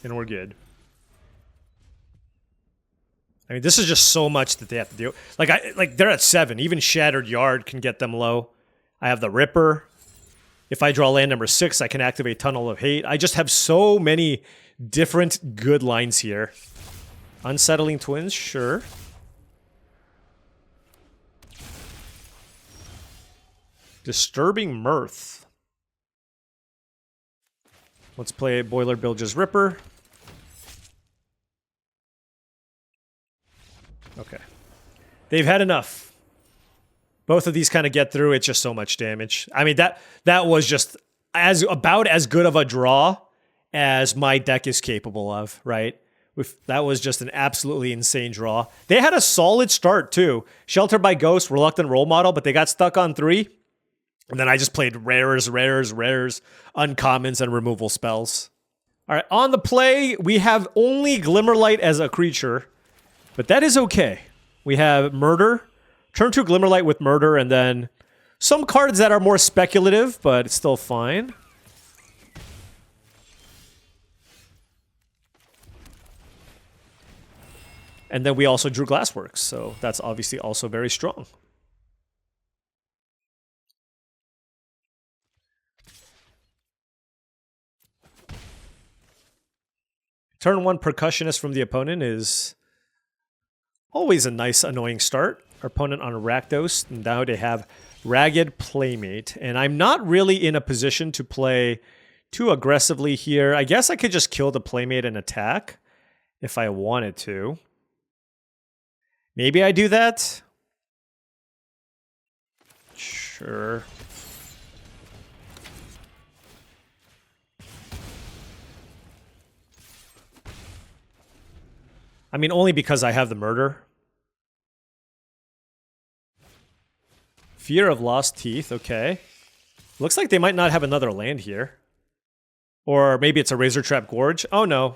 And we're good. I mean, this is just so much that they have to do. Like they're at 7. Even Shattered Yard can get them low. I have the Ripper. If I draw land number 6, I can activate Tunnel of Hate. I just have so many different good lines here. Unsettling Twins, sure. Disturbing Mirth. Let's play Boiler Bilge's Ripper. Okay. They've had enough. Both of these kind of get through. It's just so much damage. I mean, that was just about as good of a draw as my deck is capable of, right? That was just an absolutely insane draw. They had a solid start, too. Shelter by Ghost, Reluctant Role Model, but they got stuck on 3. And then I just played rares, uncommons, and removal spells. All right, on the play, we have only Glimmerlight as a creature, but that is okay. We have Murder. Turn 2 Glimmerlight with Murder, and then some cards that are more speculative, but it's still fine. And then we also drew Glassworks, so that's obviously also very strong. Turn 1 Percussionist from the opponent is always a nice, annoying start. Our opponent on Rakdos, and now they have Ragged Playmate. And I'm not really in a position to play too aggressively here. I guess I could just kill the Playmate and attack if I wanted to. Maybe I do that? Sure. I mean, only because I have the Murder. Fear of Lost Teeth, okay. Looks like they might not have another land here. Or maybe it's a Razor Trap Gorge. Oh, no.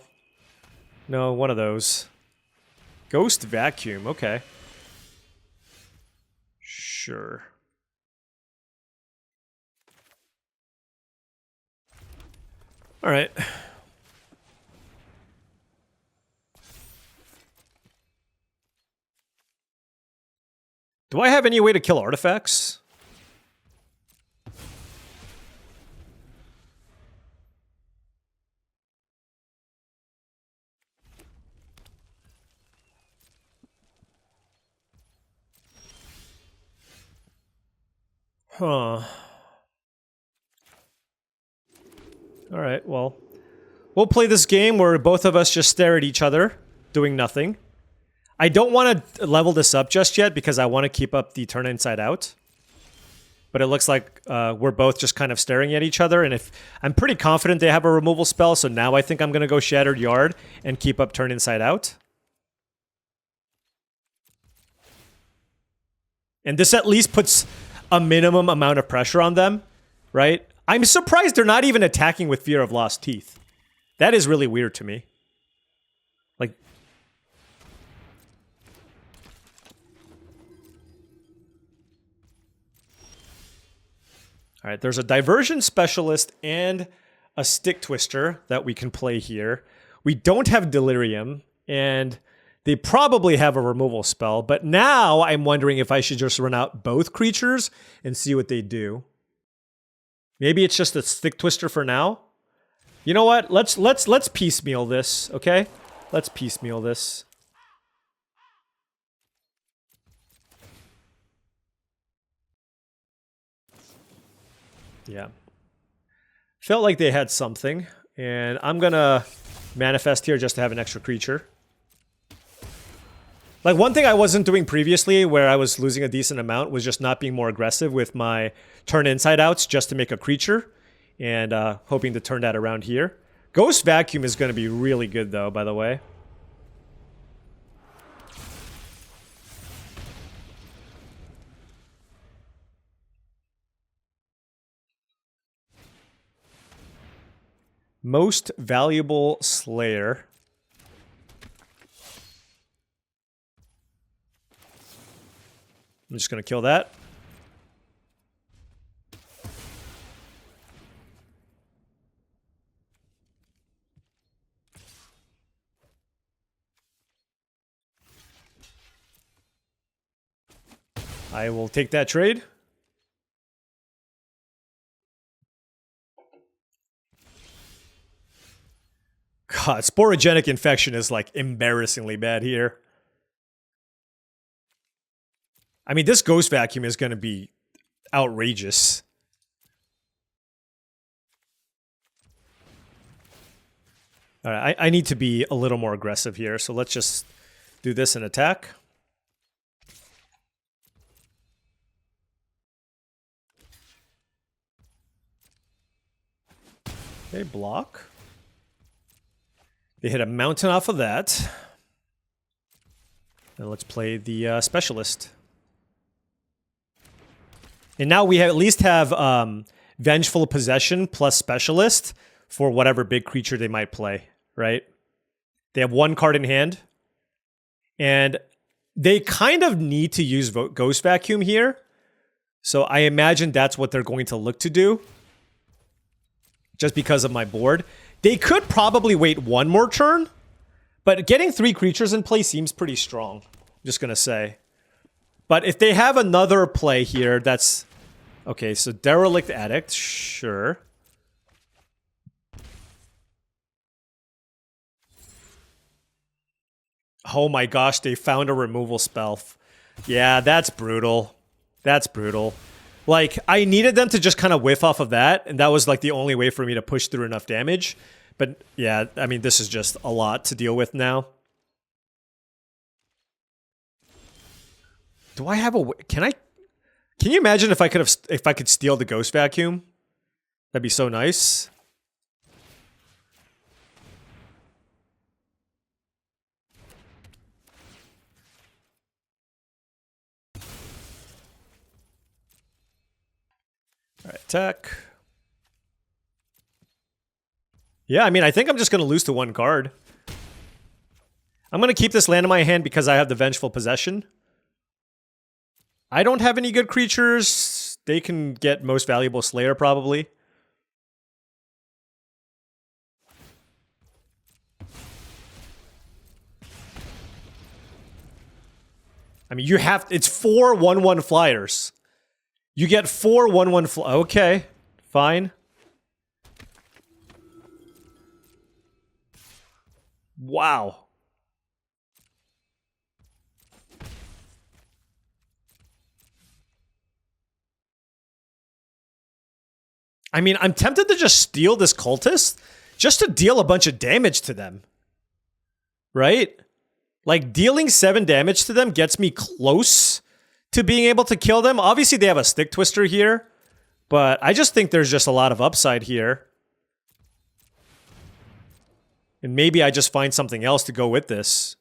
No, one of those. Ghost Vacuum, okay. Sure. All right. Do I have any way to kill artifacts? Huh. All right, well, we'll play this game where both of us just stare at each other, doing nothing. I don't want to level this up just yet because I want to keep up the turn inside out. But it looks like we're both just kind of staring at each other. And if I'm pretty confident they have a removal spell, so now I think I'm going to go Shattered Yard and keep up turn inside out. And this at least puts a minimum amount of pressure on them, right? I'm surprised they're not even attacking with Fear of Lost Teeth. That is really weird to me. Like... All right, there's a Diversion Specialist and a Stick Twister that we can play here. We don't have Delirium, and they probably have a removal spell, but now I'm wondering if I should just run out both creatures and see what they do. Maybe it's just a Stick Twister for now. You know what? Let's piecemeal this, okay? Let's piecemeal this. Yeah. Felt like they had something, and I'm gonna manifest here just to have an extra creature. Like, one thing I wasn't doing previously, where I was losing a decent amount, was just not being more aggressive with my turn inside outs just to make a creature, and hoping to turn that around here. Ghost Vacuum is going to be really good, though, by the way. Most valuable Slayer. I'm just going to kill that. I will take that trade. God, sporogenic infection is like embarrassingly bad here. I mean, this ghost vacuum is going to be outrageous. All right, I need to be a little more aggressive here, so let's just do this and attack. Okay, block. They hit a mountain off of that. And let's play the specialist. And now we at least have Vengeful Possession plus Specialist for whatever big creature they might play, right? They have one card in hand. And they kind of need to use Ghost Vacuum here. So I imagine that's what they're going to look to do. Just because of my board. They could probably wait one more turn. But getting 3 creatures in play seems pretty strong. I'm just going to say. But if they have another play here, that's... Okay, so Derelict Addict, sure. Oh my gosh, they found a removal spell. Yeah, that's brutal. That's brutal. Like, I needed them to just kind of whiff off of that, and that was like the only way for me to push through enough damage. But yeah, I mean, this is just a lot to deal with now. Do I have a... Can you imagine if I could steal the Ghost Vacuum? That'd be so nice. All right, attack. Yeah, I mean, I think I'm just going to lose to 1 card. I'm going to keep this land in my hand because I have the Vengeful Possession. I don't have any good creatures. They can get most valuable Slayer, probably. I mean, you have... It's 4 1/1 flyers. You get 4 1/1 flyers. Okay, fine. Wow. I mean, I'm tempted to just steal this cultist just to deal a bunch of damage to them. Right? Like, dealing 7 damage to them gets me close to being able to kill them. Obviously, they have a Stick Twister here, but I just think there's just a lot of upside here. And maybe I just find something else to go with this.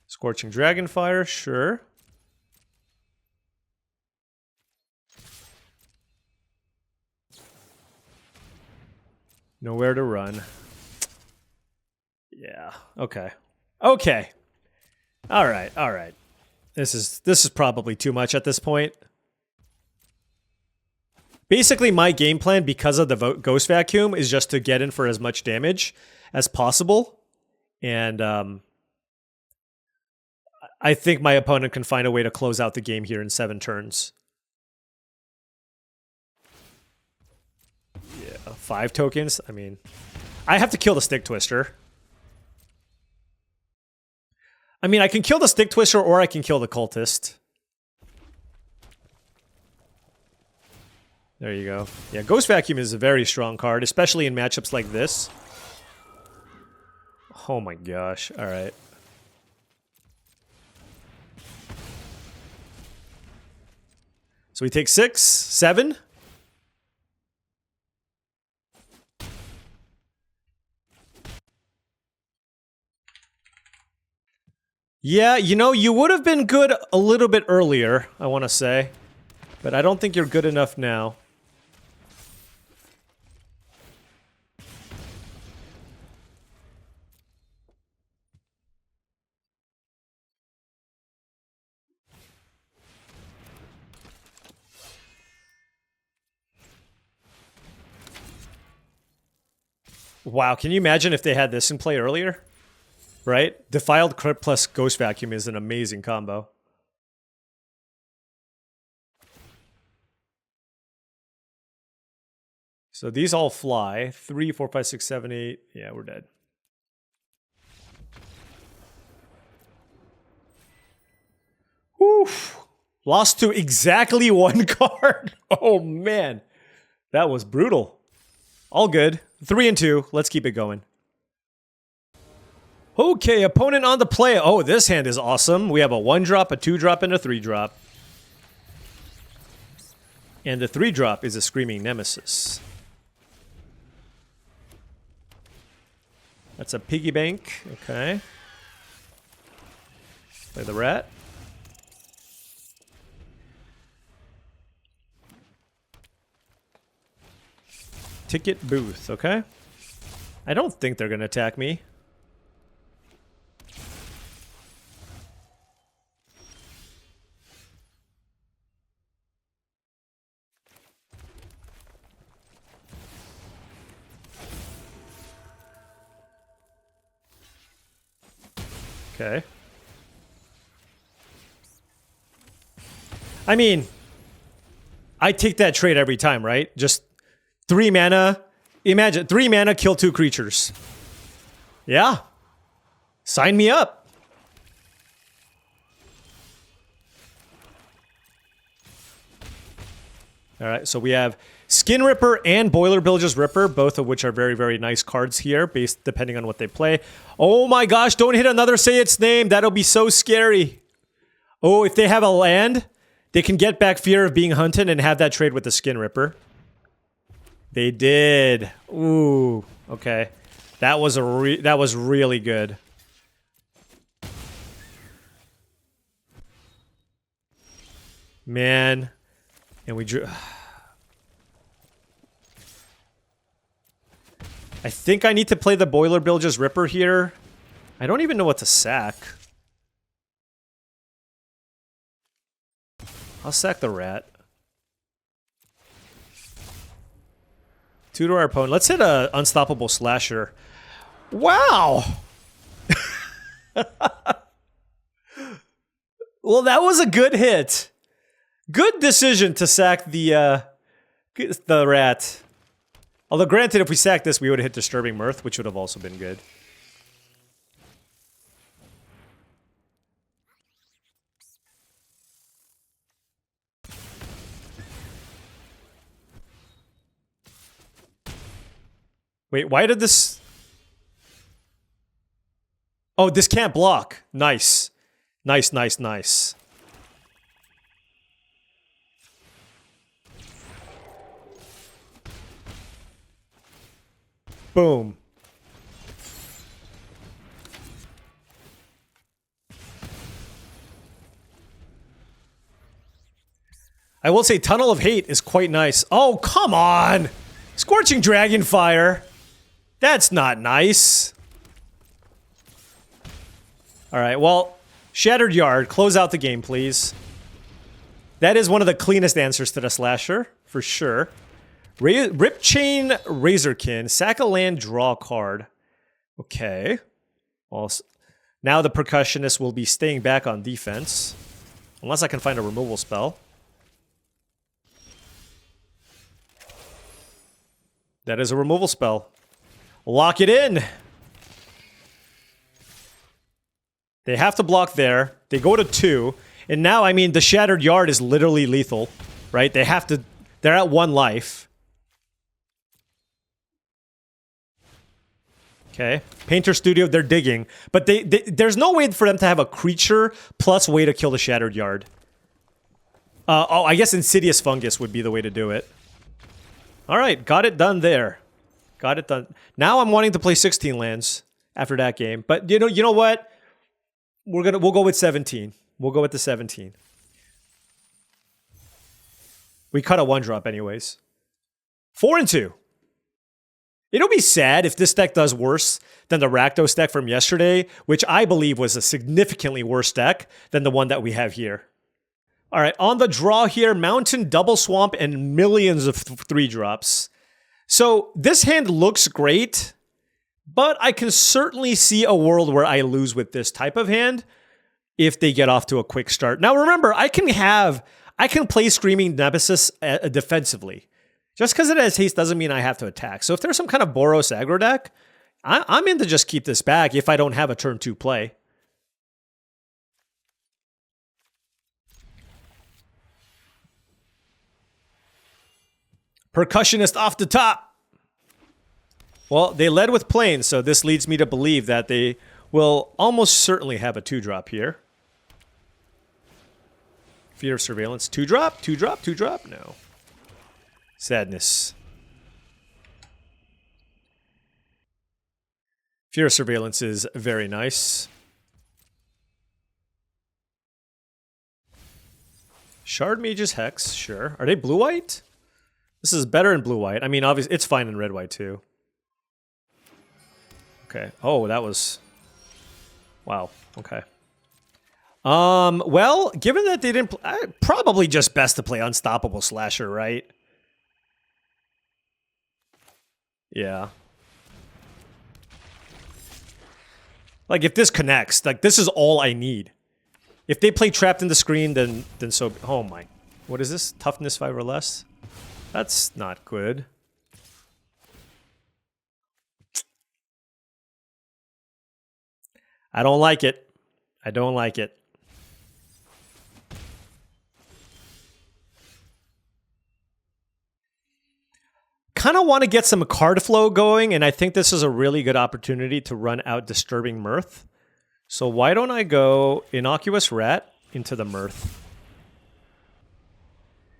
Scorching Dragonfire, sure. Nowhere to run. Yeah, okay. Okay. All right, all right. This is probably too much at this point. Basically, my game plan, because of the Ghost Vacuum, is just to get in for as much damage as possible. And I think my opponent can find a way to close out the game here in 7 turns. Yeah, 5 tokens? I mean, I have to kill the Stick Twister. I mean, I can kill the Stick Twister or I can kill the Cultist. There you go. Yeah, Ghost Vacuum is a very strong card, especially in matchups like this. Oh my gosh. All right. So we take 6, 7. Yeah, you know, you would have been good a little bit earlier, I want to say. But I don't think you're good enough now. Wow, can you imagine if they had this in play earlier? Right? Defiled Crypt plus Ghost Vacuum is an amazing combo. So these all fly. 3, 4, 5, 6, 7, 8. Yeah, we're dead. Oof. Lost to exactly 1 card. Oh, man. That was brutal. All good. 3 and 2. Let's keep it going. Okay, opponent on the play. Oh, this hand is awesome. We have a 1-drop, a 2-drop, and a 3-drop. And the 3-drop is a Screaming Nemesis. That's a piggy bank. Okay. Play the rat. Ticket booth. Okay. I don't think they're going to attack me. Okay. I mean, I take that trade every time, right? Just 3 mana. Imagine, 3 mana, kill 2 creatures. Yeah. Sign me up. Alright, so we have Skin Ripper and Boiler Bilge's Ripper, both of which are very, very nice cards here, based depending on what they play. Oh my gosh, don't hit another Say Its Name. That'll be so scary. Oh, if they have a land, they can get back Fear of Being Hunted and have that trade with the Skin Ripper. They did. Ooh, okay. That was really good. Man. And we drew... I think I need to play the Boiler Bilge's Ripper here. I don't even know what to sack. I'll sack the rat. 2 to our opponent. Let's hit a Unstoppable Slasher. Wow! Well, that was a good hit. Good decision to sack the rat. Although, granted, if we sacked this, we would have hit Disturbing Mirth, which would have also been good. Wait, why did this... Oh, this can't block. Nice. Nice, nice, nice. Boom. I will say Tunnel of Hate is quite nice. Oh, come on! Scorching Dragonfire. That's not nice. Alright, well, Shattered Yard, close out the game, please. That is one of the cleanest answers to the Slasher, for sure. Ripchain Razorkin, sack a land, draw a card. Okay. Well, now the Percussionist will be staying back on defense. Unless I can find a removal spell. That is a removal spell. Lock it in! They have to block there. They go to 2. And now, I mean, the Shattered Yard is literally lethal. Right? They have to... They're at 1 life. Okay. Painter Studio, they're digging. But there's no way for them to have a creature plus way to kill the Shattered Yard. Oh, I guess Insidious Fungus would be the way to do it. Alright, got it done there. Got it done. Now I'm wanting to play 16 lands after that game. But you know what? We'll go with 17. We'll go with the 17. We cut a 1-drop anyways. 4 and 2. It'll be sad if this deck does worse than the Rakdos deck from yesterday, which I believe was a significantly worse deck than the one that we have here. All right, on the draw here, Mountain, Double Swamp, and millions of 3-drops. So this hand looks great, But I can certainly see a world where I lose with this type of hand if they get off to a quick start. Now remember, I can play Screaming Nemesis defensively. Just because it has haste doesn't mean I have to attack. So if there's some kind of Boros aggro deck, I'm in to just keep this back if I don't have a turn 2 play. Percussionist off the top. Well, they led with Plains, so this leads me to believe that they will almost certainly have a 2-drop here. Fear of Surveillance. 2-drop? 2-drop? 2-drop? No. Sadness. Fear of Surveillance is very nice. Shard Mage's Hex, sure. Are they blue-white? This is better in blue-white. I mean, obviously, it's fine in red-white, too. Okay. Oh, that was... Wow. Okay. Well, given that they didn't... probably just best to play Unstoppable Slasher, right? Yeah. Like, if this connects, like, this is all I need. If they play Trapped in the Screen, then so... Oh, my... What is this? Toughness 5 or less? That's not good. I don't like it. I don't like it. Kind of want to get some card flow going, and I think this is a really good opportunity to run out Disturbing Mirth. So why don't I go Innocuous Rat into the Mirth?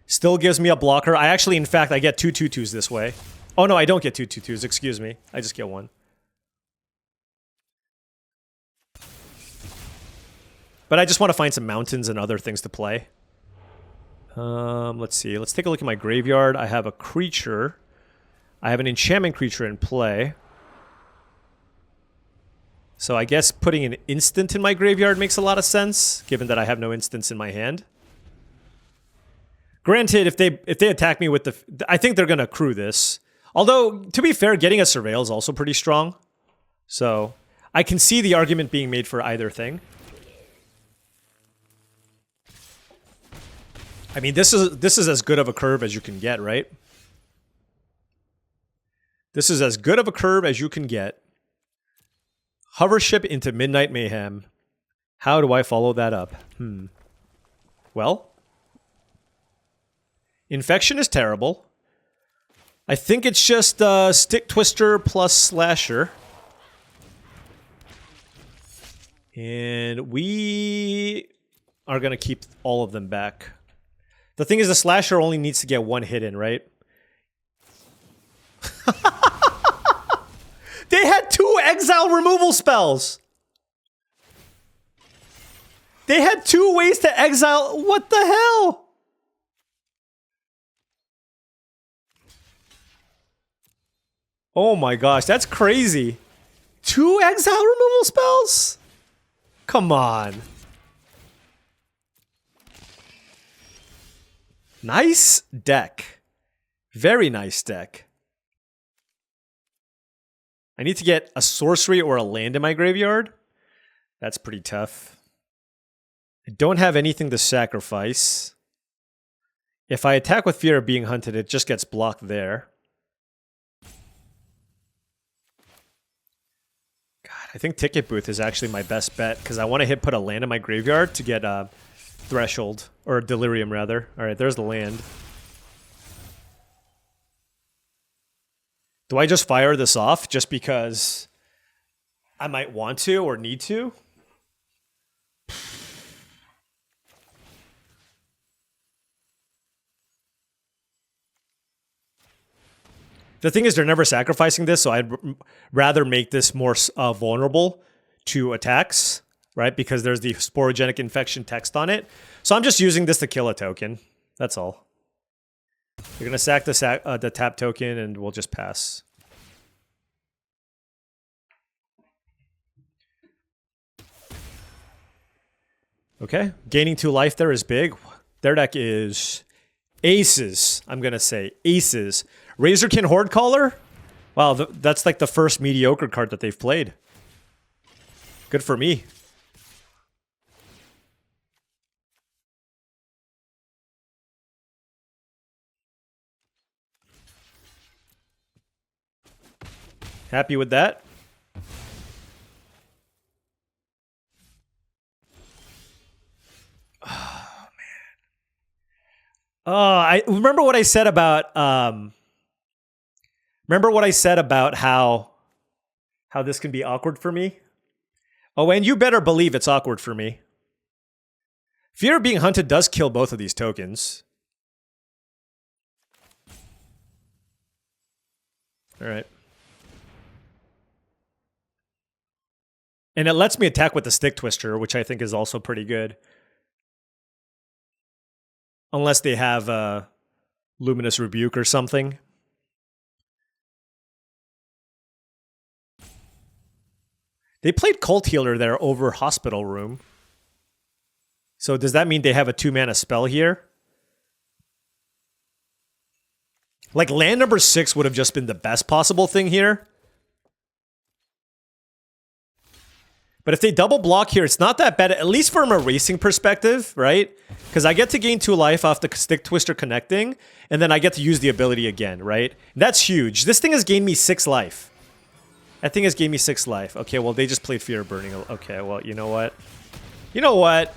Still gives me a blocker. I actually, in fact, I get 2 2/2s this way. Oh no, I don't get 2 2/2s, excuse me. I just get 1. But I just want to find some mountains and other things to play. Let's see. Let's take a look at my graveyard. I have a creature. I have an enchantment creature in play. So I guess putting an instant in my graveyard makes a lot of sense, given that I have no instants in my hand. Granted, if they attack me with the... I think they're going to accrue this. Although, to be fair, getting a Surveil is also pretty strong. So I can see the argument being made for either thing. I mean, this is as good of a curve as you can get, right? This is as good of a curve as you can get. Hovership into Midnight Mayhem. How do I follow that up? Well, Infection is terrible. I think it's just Stick Twister plus Slasher. And we are going to keep all of them back. The thing is, the Slasher only needs to get 1 hit in, right? They had 2 exile removal spells! They had 2 ways to exile... What the hell? Oh my gosh, that's crazy. 2 exile removal spells? Come on. Nice deck. Very nice deck. I need to get a sorcery or a land in my graveyard. That's pretty tough. I don't have anything to sacrifice. If I attack with Fear of Being Hunted, it just gets blocked there. God, I think Ticket Booth is actually my best bet because I want to put a land in my graveyard to get Threshold, or Delirium rather. Alright, there's the land. Do I just fire this off just because I might want to or need to? The thing is, they're never sacrificing this, so I'd rather make this more vulnerable to attacks, right? Because there's the Sporogenic Infection text on it. So I'm just using this to kill a token. That's all. You're going to sack the tap token, and we'll just pass. Okay. Gaining 2 life there is big. Their deck is aces. I'm going to say aces. Razorkin Horde Caller? Wow, that's like the first mediocre card that they've played. Good for me. Happy with that? Oh, man. Oh, I remember what I said about how this can be awkward for me. Oh, and you better believe it's awkward for me. Fear of being hunted does kill both of these tokens. All right. And it lets me attack with the Stick Twister, which I think is also pretty good. Unless they have a Luminous Rebuke or something. They played Cult Healer there over Hospital Room. So does that mean they have a 2-mana spell here? Like, land number 6 would have just been the best possible thing here. But if they double block here, it's not that bad, at least from a racing perspective, right? Because I get to gain 2 life off the Stick Twister connecting, and then I get to use the ability again, right? That's huge. This thing has gained me 6 life. That thing has gained me 6 life. Okay, well, they just played Fear of Burning. Okay, well, you know what? You know what?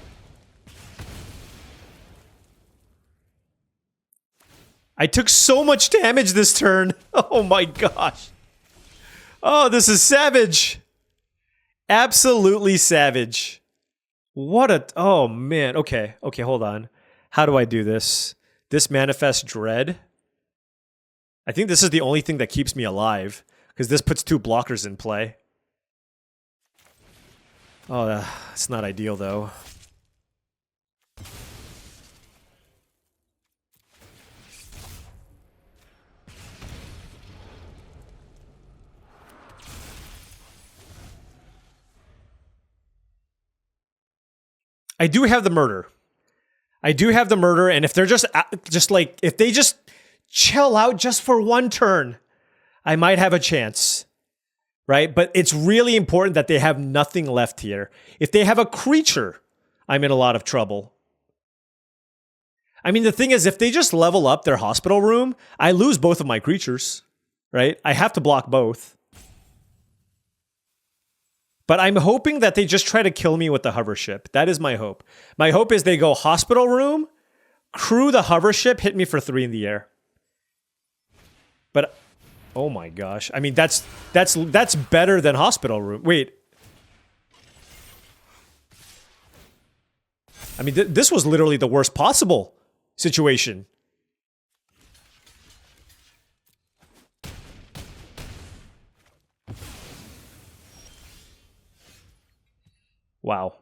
I took so much damage this turn. Oh my gosh. Oh, this is savage. Absolutely savage. What a... Oh, man. Okay. Okay, hold on. How do I do this? This Manifest Dread. I think this is the only thing that keeps me alive, because this puts 2 blockers in play. Oh, that's not ideal, though. I do have the murder. I do have the murder, and if they're just like, if they just chill out just for 1 turn, I might have a chance, right? But it's really important that they have nothing left here. If they have a creature, I'm in a lot of trouble. I mean, the thing is, if they just level up their Hospital Room, I lose both of my creatures, right? I have to block both. But I'm hoping that they just try to kill me with the hover ship. That is my hope. My hope is they go Hospital Room, crew the hover ship, hit me for 3 in the air. But oh my gosh. I mean, that's better than Hospital Room. Wait. I mean, this was literally the worst possible situation. Wow.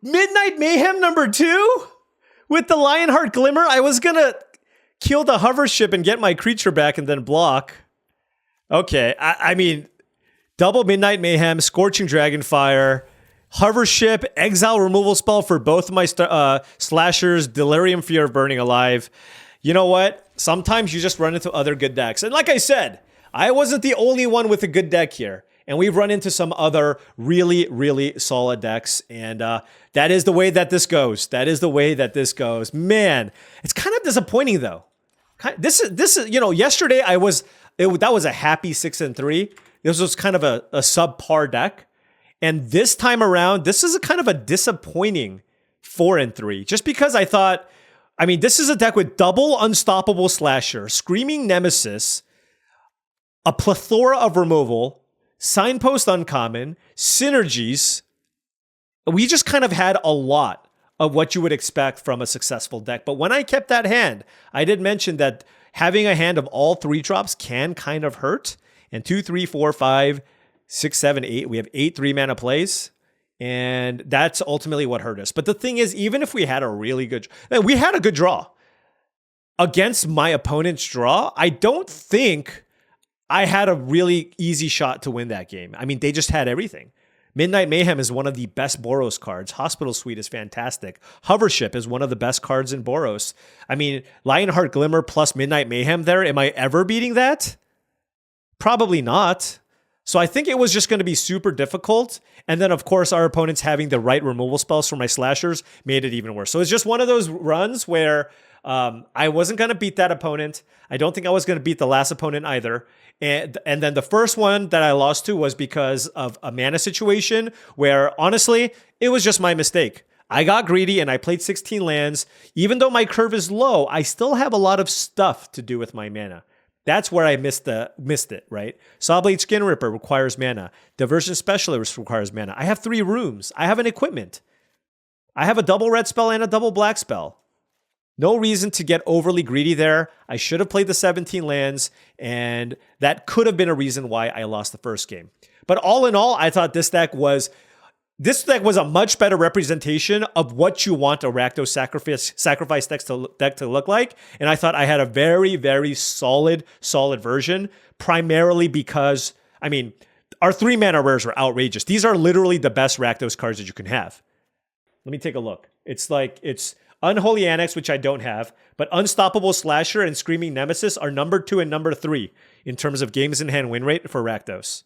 Midnight Mayhem number 2? With the Lionheart Glimmer? I was gonna kill the hover ship and get my creature back and then block. Okay, I mean, double Midnight Mayhem, Scorching Dragonfire, hover ship, exile removal spell for both of my slashers, Delirium Fear of Burning Alive. You know what? Sometimes you just run into other good decks. And like I said, I wasn't the only one with a good deck here. And we've run into some other really, really solid decks. And that is the way that this goes. That is the way that this goes. Man, it's kind of disappointing though. This is you know, yesterday that was a happy 6-3. This was kind of a subpar deck. And this time around, this is a kind of a disappointing 4-3. Just because I thought, I mean, this is a deck with double Unstoppable Slasher, Screaming Nemesis, a plethora of removal, Signpost Uncommon, synergies. We just kind of had a lot of what you would expect from a successful deck. But when I kept that hand, I did mention that having a hand of all 3 drops can kind of hurt. And 2, 3, 4, 5, 6, 7, 8. We have 8 3-mana plays. And that's ultimately what hurt us. But the thing is, even if we had a really good... We had a good draw. Against my opponent's draw, I don't think I had a really easy shot to win that game. I mean, they just had everything. Midnight Mayhem is one of the best Boros cards. Hospital Suite is fantastic. Hovership is one of the best cards in Boros. I mean, Lionheart Glimmer plus Midnight Mayhem there, am I ever beating that? Probably not. So I think it was just going to be super difficult. And then, of course, our opponents having the right removal spells for my slashers made it even worse. So it's just one of those runs where I wasn't going to beat that opponent. I don't think I was going to beat the last opponent either. And then the first one that I lost to was because of a mana situation where, honestly, it was just my mistake. I got greedy and I played 16 lands. Even though my curve is low, I still have a lot of stuff to do with my mana. That's where I missed it, right? Sawblade Skin Ripper requires mana. Diversion Specialist requires mana. I have 3 rooms. I have an equipment. I have a double red spell and a double black spell. No reason to get overly greedy there. I should have played the 17 lands, and that could have been a reason why I lost the first game. But all in all, I thought this deck was a much better representation of what you want a Rakdos sacrifice deck to look like. And I thought I had a very, very solid version, primarily because, I mean, our 3 mana rares are outrageous. These are literally the best Rakdos cards that you can have. Let me take a look. It's Unholy Annex, which I don't have, but Unstoppable Slasher and Screaming Nemesis are number 2 and number 3 in terms of games in hand win rate for Rakdos.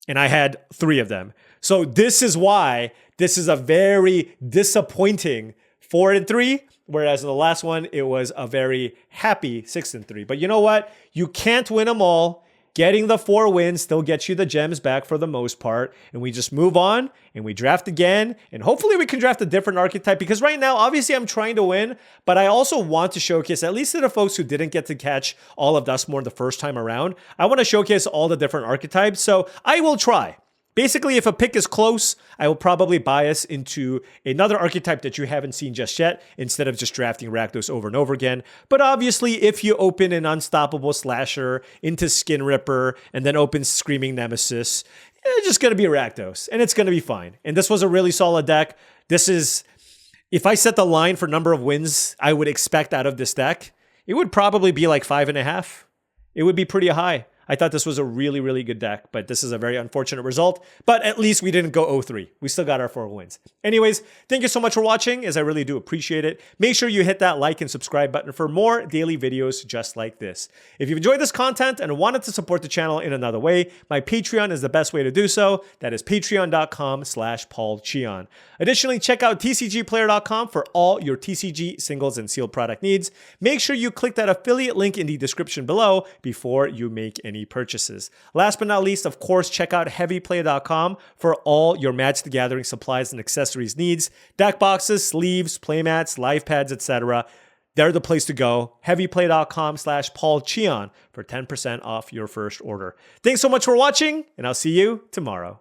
And I had 3 of them. So this is why this is a very disappointing 4-3, whereas in the last one, it was a very happy 6-3. But you know what? You can't win them all. Getting the 4 wins still gets you the gems back for the most part. And we just move on and we draft again. And hopefully we can draft a different archetype, because right now, obviously I'm trying to win, but I also want to showcase, at least to the folks who didn't get to catch all of Duskmourn the first time around, I want to showcase all the different archetypes. So I will try. Basically, if a pick is close, I will probably bias into another archetype that you haven't seen just yet, instead of just drafting Rakdos over and over again. But obviously, if you open an Unstoppable Slasher into Skin Ripper and then open Screaming Nemesis, it's just going to be Rakdos, and it's going to be fine. And this was a really solid deck. This is, if I set the line for number of wins I would expect out of this deck, it would probably be like 5.5. It would be pretty high. I thought this was a really, really good deck, but this is a very unfortunate result. But at least we didn't go 0-3. We still got our 4 wins. Anyways, thank you so much for watching, as I really do appreciate it. Make sure you hit that like and subscribe button for more daily videos just like this. If you've enjoyed this content and wanted to support the channel in another way, my Patreon is the best way to do so. That is patreon.com/paulcheon. Additionally, check out TCGplayer.com for all your TCG singles and sealed product needs. Make sure you click that affiliate link in the description below before you make any purchases. Last but not least, of course, check out heavyplay.com for all your Magic the Gathering supplies and accessories needs. Deck boxes, sleeves, playmats, life pads, etc. They're the place to go. heavyplay.com/paulcheon for 10% off your first order. Thanks so much for watching, and I'll see you tomorrow.